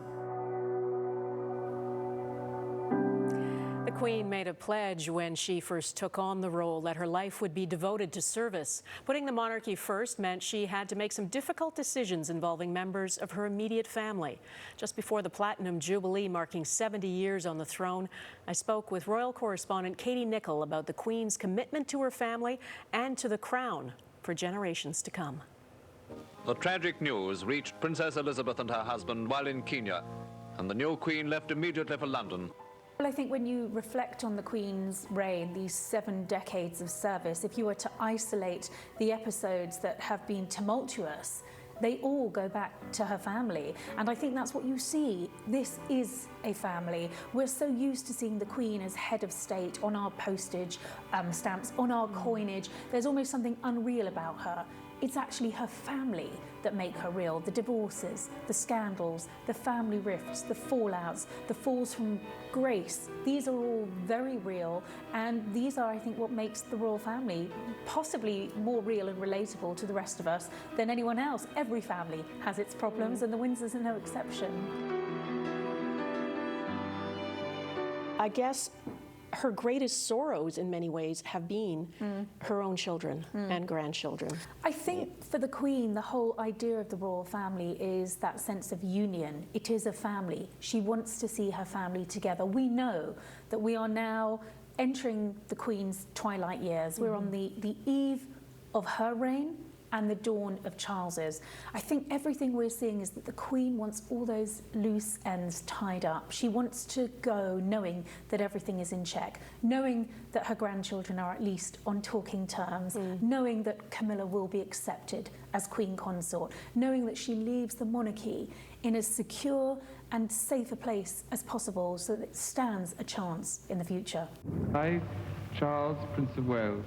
The Queen made a pledge when she first took on the role that her life would be devoted to service. Putting the monarchy first meant she had to make some difficult decisions involving members of her immediate family. Just before the Platinum Jubilee marking 70 years on the throne, I spoke with royal correspondent Katie Nicholl about the Queen's commitment to her family and to the crown for generations to come. The tragic news reached Princess Elizabeth and her husband while in Kenya, and the new Queen left immediately for London. Well, I think when you reflect on the Queen's reign, these 7 decades of service, if you were to isolate the episodes that have been tumultuous, they all go back to her family. And I think that's what you see. This is a family. We're so used to seeing the Queen as head of state on our postage stamps, on our coinage. There's almost something unreal about her. It's actually her family that make her real. The divorces, the scandals, the family rifts, the fallouts, the falls from grace. These are all very real, and these are, I think, what makes the royal family possibly more real and relatable to the rest of us than anyone else. Every family has its problems, and the Windsors are no exception. I guess her greatest sorrows in many ways have been her own children and grandchildren. I think for the Queen, the whole idea of the royal family is that sense of union. It is a family. She wants to see her family together. We know that we are now entering the Queen's twilight years. We're on the eve of her reign and the dawn of Charles's. I think everything we're seeing is that the Queen wants all those loose ends tied up. She wants to go knowing that everything is in check, knowing that her grandchildren are at least on talking terms, knowing that Camilla will be accepted as Queen Consort, knowing that she leaves the monarchy in as secure and safe a place as possible so that it stands a chance in the future. I, Charles, Prince of Wales,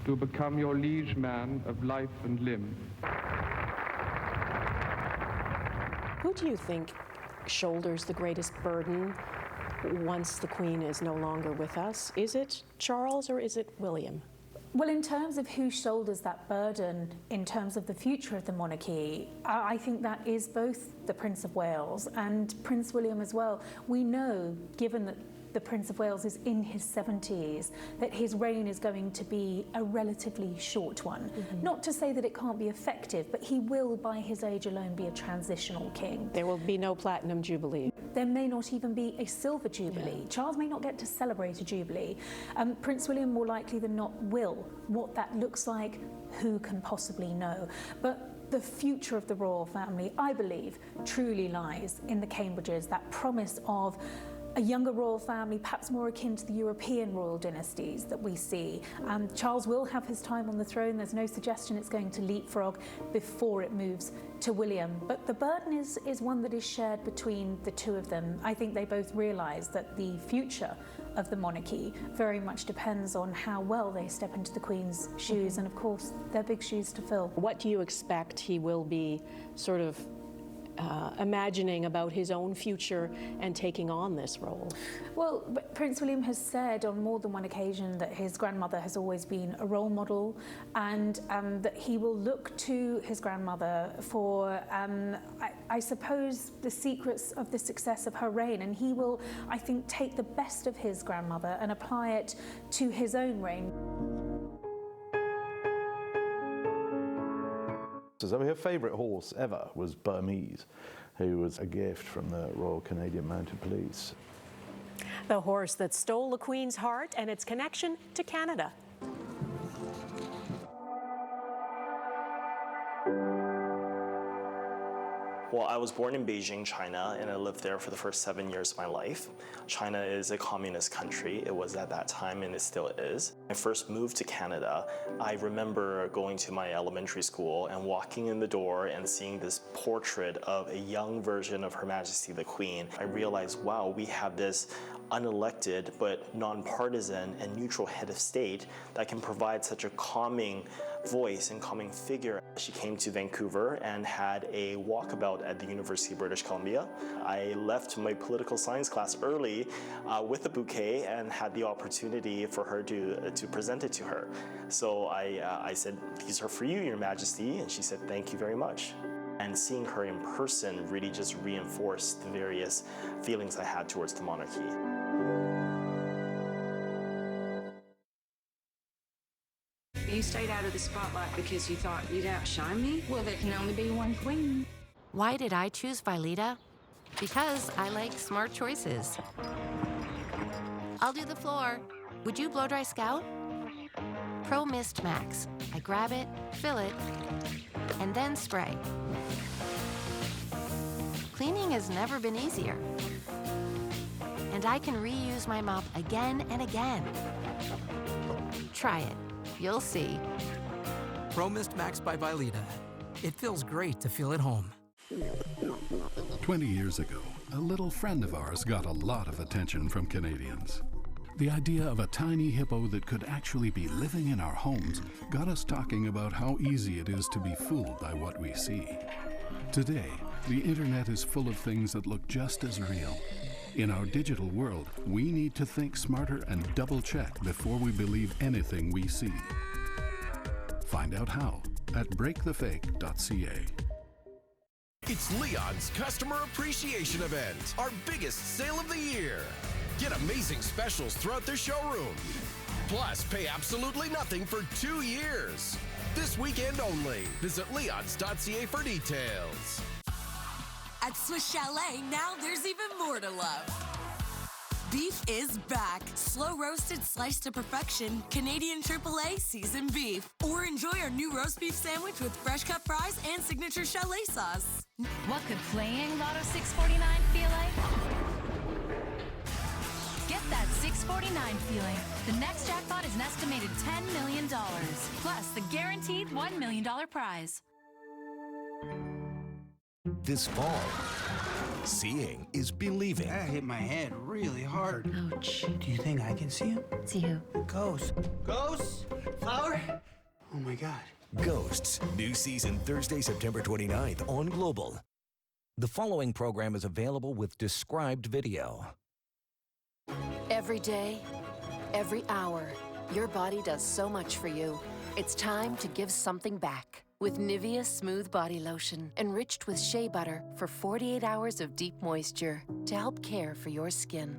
to become your liege man of life and limb. Who do you think shoulders the greatest burden once the Queen is no longer with us? Is it Charles or is it William? Well, in terms of who shoulders that burden in terms of the future of the monarchy, I think that is both the Prince of Wales and Prince William as well. We know, given that the Prince of Wales is in his 70s, that his reign is going to be a relatively short one. Not to say that it can't be effective, but he will, by his age alone, be a transitional king. There will be no platinum jubilee. There may not even be a silver jubilee. Charles may not get to celebrate a jubilee. Prince William, more likely than not, will. What that looks like, who can possibly know? But the future of the royal family, I believe, truly lies in the Cambridges, that promise of a younger royal family, perhaps more akin to the European royal dynasties that we see. Charles will have his time on the throne. There's no suggestion it's going to leapfrog before it moves to William. But the burden is one that is shared between the two of them. I think they both realise that the future of the monarchy very much depends on how well they step into the Queen's shoes. And of course, they're big shoes to fill. What do you expect he will be sort of imagining about his own future and taking on this role? Well, Prince William has said on more than one occasion that his grandmother has always been a role model, and that he will look to his grandmother for, I suppose, the secrets of the success of her reign, and he will, I think, take the best of his grandmother and apply it to his own reign. I mean, her favourite horse ever was Burmese, who was a gift from the Royal Canadian Mounted Police. The horse that stole the Queen's heart and its connection to Canada. Well, I was born in Beijing, China, and I lived there for the first 7 years of my life. China is a communist country. It was at that time, and it still is. When I first moved to Canada, I remember going to my elementary school and walking in the door and seeing this portrait of a young version of Her Majesty the Queen. I realized, wow, we have this unelected but nonpartisan and neutral head of state that can provide such a calming voice and calming figure. She came to Vancouver and had a walkabout at the University of British Columbia. I left my political science class early with a bouquet and had the opportunity for her to present it to her. So I said, "These are for you, Your Majesty," and she said, "Thank you very much." And seeing her in person really just reinforced the various feelings I had towards the monarchy. You stayed out of the spotlight because you thought you'd outshine me? Well, there can only be one queen. Why did I choose Vileda? Because I like smart choices. I'll do the floor. Would you blow dry Scout? Pro Mist Max. I grab it, fill it, and then spray. Cleaning has never been easier. And I can reuse my mop again and again. Try it. You'll see. Pro Mist Max by Vileda. It feels great to feel at home. 20 years ago, a little friend of ours got a lot of attention from Canadians. The idea of a tiny hippo that could actually be living in our homes got us talking about how easy it is to be fooled by what we see. Today, the internet is full of things that look just as real. In our digital world, we need to think smarter and double-check before we believe anything we see. Find out how at breakthefake.ca. It's Leon's Customer Appreciation Event, our biggest sale of the year. Get Get amazing specials throughout their showroom. Plus, pay absolutely nothing for 2 years. This weekend only. Visit leons.ca for details. At Swiss Chalet, now there's even more to love. Beef is back. Slow roasted, sliced to perfection, Canadian AAA seasoned beef. Or enjoy our new roast beef sandwich with fresh cut fries and signature chalet sauce. What could playing Lotto 649 feel like? Get that 649 feeling. The next jackpot is an estimated $10 million, plus the guaranteed $1 million prize. This fall, seeing is believing. I hit my head really hard. Ouch. Do you think I can see him? See who? Ghost. Ghost? Flower? Oh my God. Ghosts, new season Thursday, September 29th on Global. The following program is available with described video. Every day, every hour, your body does so much for you. It's time to give something back. With Nivea Smooth Body Lotion, enriched with shea butter for 48 hours of deep moisture to help care for your skin.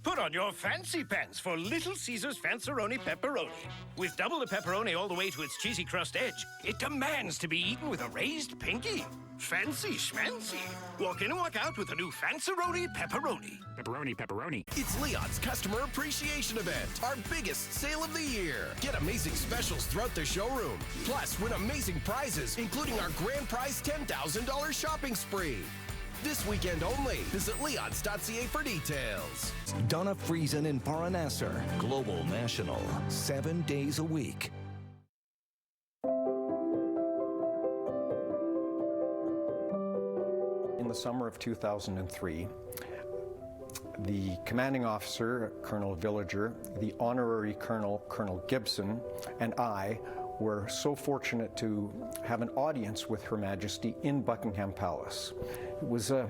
Put on your fancy pants for Little Caesar's Fanceroni Pepperoni. With double the pepperoni all the way to its cheesy crust edge, it demands to be eaten with a raised pinky. Fancy schmancy. Walk in and walk out with a new Fanceroni Pepperoni. Pepperoni, pepperoni. It's Leon's Customer Appreciation Event, our biggest sale of the year. Get amazing specials throughout their showroom. Plus, win amazing prizes, including our grand prize $10,000 shopping spree. This weekend only. Visit leons.ca for details. Donna Friesen in Paranasser. Global National. 7 days a week. In the summer of 2003, the commanding officer, Colonel Villager, the honorary colonel, Colonel Gibson, and I were so fortunate to have an audience with Her Majesty in Buckingham Palace. It was a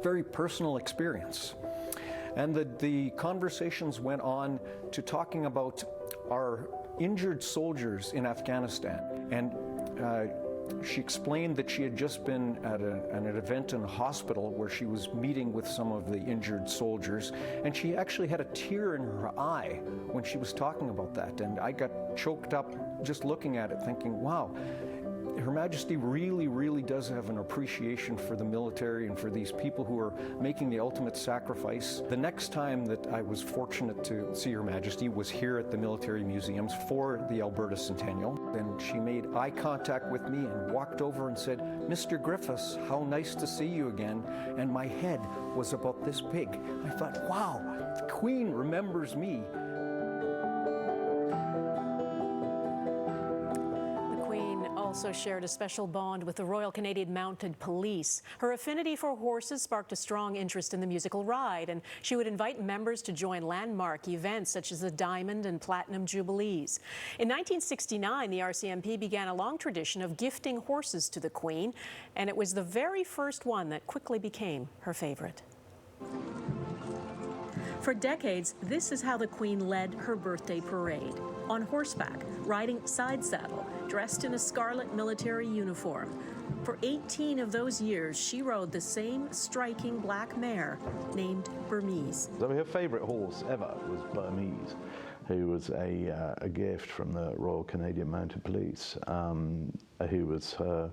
very personal experience. And the conversations went on to talking about our injured soldiers in Afghanistan. And she explained that she had just been at an event in a hospital where she was meeting with some of the injured soldiers, and she actually had a tear in her eye when she was talking about that. And I got choked up just looking at it, thinking, wow, Her Majesty really, really does have an appreciation for the military and for these people who are making the ultimate sacrifice. The next time that I was fortunate to see Her Majesty was here at the Military Museums for the Alberta Centennial. And she made eye contact with me and walked over and said, "Mr. Griffiths, how nice to see you again." And my head was about this big. I thought, wow, the Queen remembers me. Also shared a special bond with the Royal Canadian Mounted Police. Her affinity for horses sparked a strong interest in the musical ride, and she would invite members to join landmark events such as the Diamond and Platinum Jubilees. In 1969, the RCMP began a long tradition of gifting horses to the Queen, and it was the very first one that quickly became her favorite. For decades, this is how the Queen led her birthday parade. On horseback, riding side saddle, dressed in a scarlet military uniform. For 18 of those years, she rode the same striking black mare named Burmese. So her favourite horse ever was Burmese, who was a gift from the Royal Canadian Mounted Police, who was her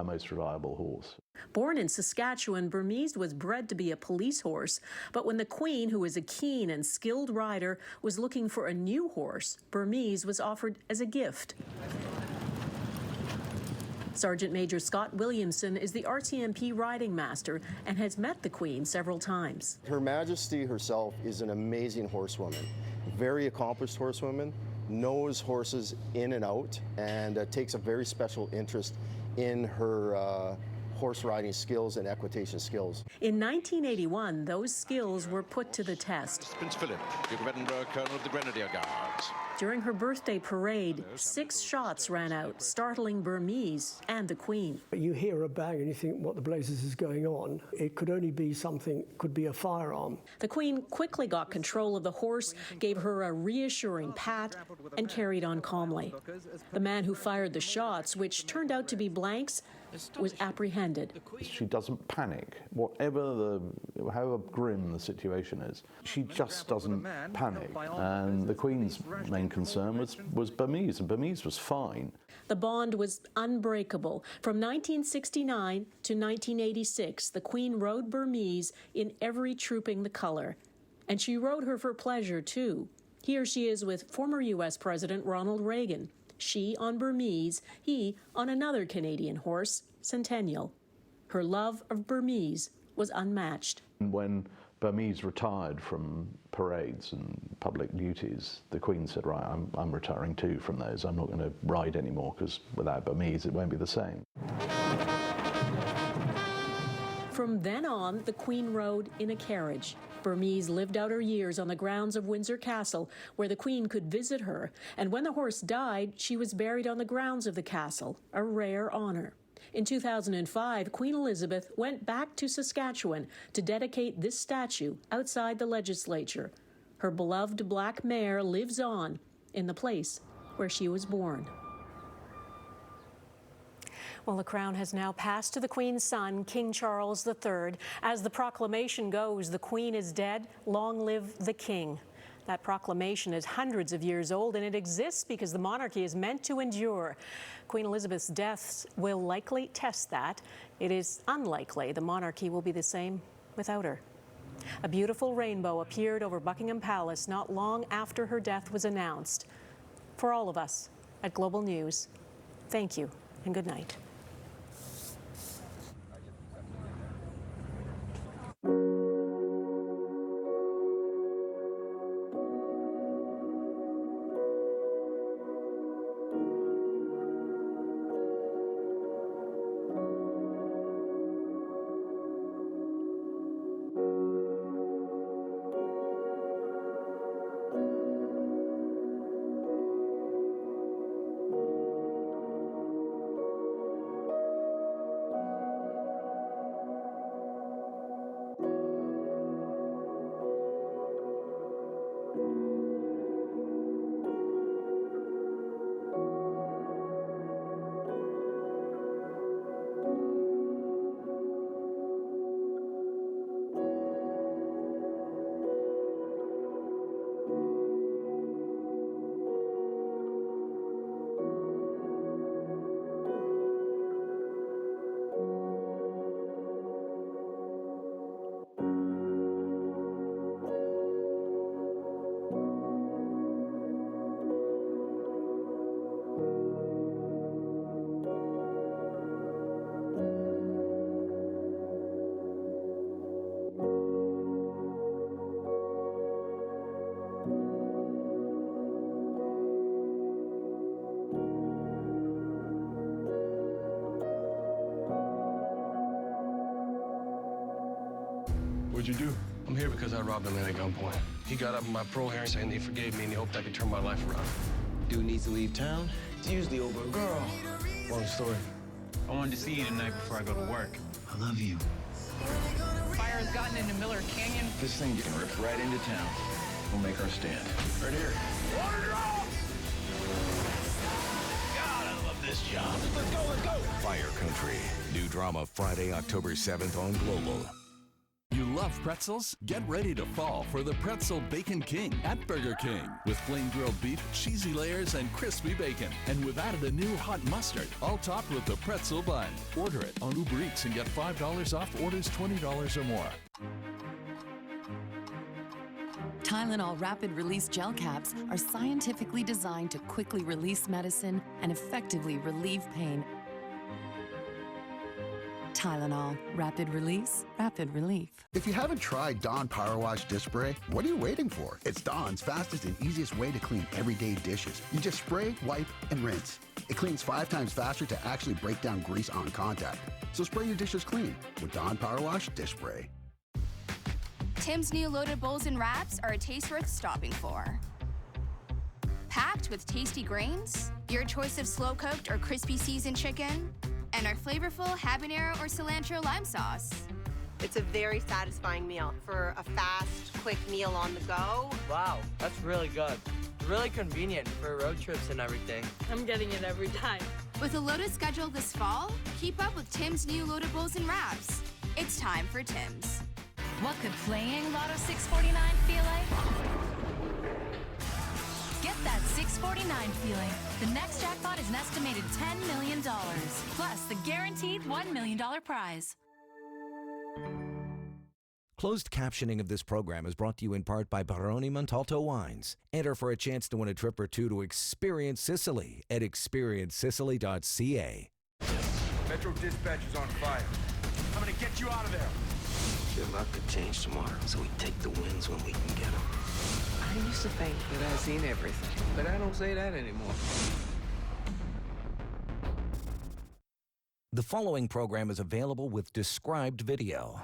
most reliable horse. Born in Saskatchewan, Burmese was bred to be a police horse, but when the Queen, who is a keen and skilled rider, was looking for a new horse, Burmese was offered as a gift. Sergeant Major Scott Williamson is the RCMP riding master and has met the Queen several times. Her Majesty herself is an amazing horsewoman, very accomplished horsewoman, knows horses in and out, and takes a very special interest in her horse riding skills and equitation skills. In 1981, those skills were put to the test. Prince Philip, Duke of Edinburgh, Colonel of the Grenadier Guards. During her birthday parade, 6 shots ran out, startling Burmese and the Queen. You hear a bang and you think, what the blazes is going on? It could only be something, could be a firearm. The Queen quickly got control of the horse, gave her a reassuring pat, and carried on calmly. The man who fired the shots, which turned out to be blanks, was apprehended. She doesn't panic, however grim the situation is. She just doesn't panic. And the Queen's main concern was Burmese, and Burmese was fine. The bond was unbreakable. From 1969 to 1986, the Queen rode Burmese in every Trooping the Color. And she rode her for pleasure, too. Here she is with former U.S. President Ronald Reagan. She on Burmese, he on another Canadian horse, Centennial. Her love of Burmese was unmatched. When Burmese retired from parades and public duties, the Queen said, right, I'm retiring too from those. I'm not going to ride anymore, because without Burmese it won't be the same. From then on, the Queen rode in a carriage. Burmese lived out her years on the grounds of Windsor Castle, where the Queen could visit her, and when the horse died, she was buried on the grounds of the castle, a rare honor. In 2005, Queen Elizabeth went back to Saskatchewan to dedicate this statue outside the legislature. Her beloved black mare lives on in the place where she was born. Well, the crown has now passed to the Queen's son, King Charles III. As the proclamation goes, the Queen is dead, long live the King. That proclamation is hundreds of years old, and it exists because the monarchy is meant to endure. Queen Elizabeth's deaths will likely test that. It is unlikely the monarchy will be the same without her. A beautiful rainbow appeared over Buckingham Palace not long after her death was announced. For all of us at Global News, thank you and good night. What'd you do? I'm here because I robbed a man at gunpoint. He got up in my pro hearing saying he forgave me and he hoped I could turn my life around. Dude needs to leave town. It's usually over a girl. Long story. I wanted to see you tonight before I go to work. I love you. Fire has gotten into Miller Canyon. This thing can rip right into town. We'll make our stand. Right here. Water drop! God, I love this job. Let's go, let's go! Fire Country. New drama Friday, October 7th on Global. You love pretzels? Get ready to fall for the Pretzel Bacon King at Burger King. With flame grilled beef, cheesy layers, and crispy bacon. And we've added a new hot mustard, all topped with the pretzel bun. Order it on Uber Eats and get $5 off orders $20 or more. Tylenol Rapid Release Gel Caps are scientifically designed to quickly release medicine and effectively relieve pain. Tylenol, rapid release, rapid relief. If you haven't tried Dawn Power Wash Dish Spray, what are you waiting for? It's Dawn's fastest and easiest way to clean everyday dishes. You just spray, wipe, and rinse. It cleans 5 times faster to actually break down grease on contact. So spray your dishes clean with Dawn Power Wash Dish Spray. Tim's new loaded bowls and wraps are a taste worth stopping for. Packed with tasty grains, your choice of slow-cooked or crispy seasoned chicken, and our flavorful habanero or cilantro lime sauce. It's a very satisfying meal for a fast, quick meal on the go. Wow, that's really good. Really convenient for road trips and everything. I'm getting it every time. With a loaded schedule this fall, keep up with Tim's new loaded bowls and wraps. It's time for Tim's. What could playing Lotto 649 feel like? Get that 649 feeling. The next jackpot is an estimated $10 million, plus the guaranteed $1 million prize. Closed captioning of this program is brought to you in part by Baroni Montalto Wines. Enter for a chance to win a trip or two to Experience Sicily at experiencesicily.ca. Metro Dispatch is on fire. I'm gonna get you out of there. Your luck could change tomorrow, so we take the wins when we can get them. I used to think that I'd seen everything, but I don't say that anymore. The following program is available with described video.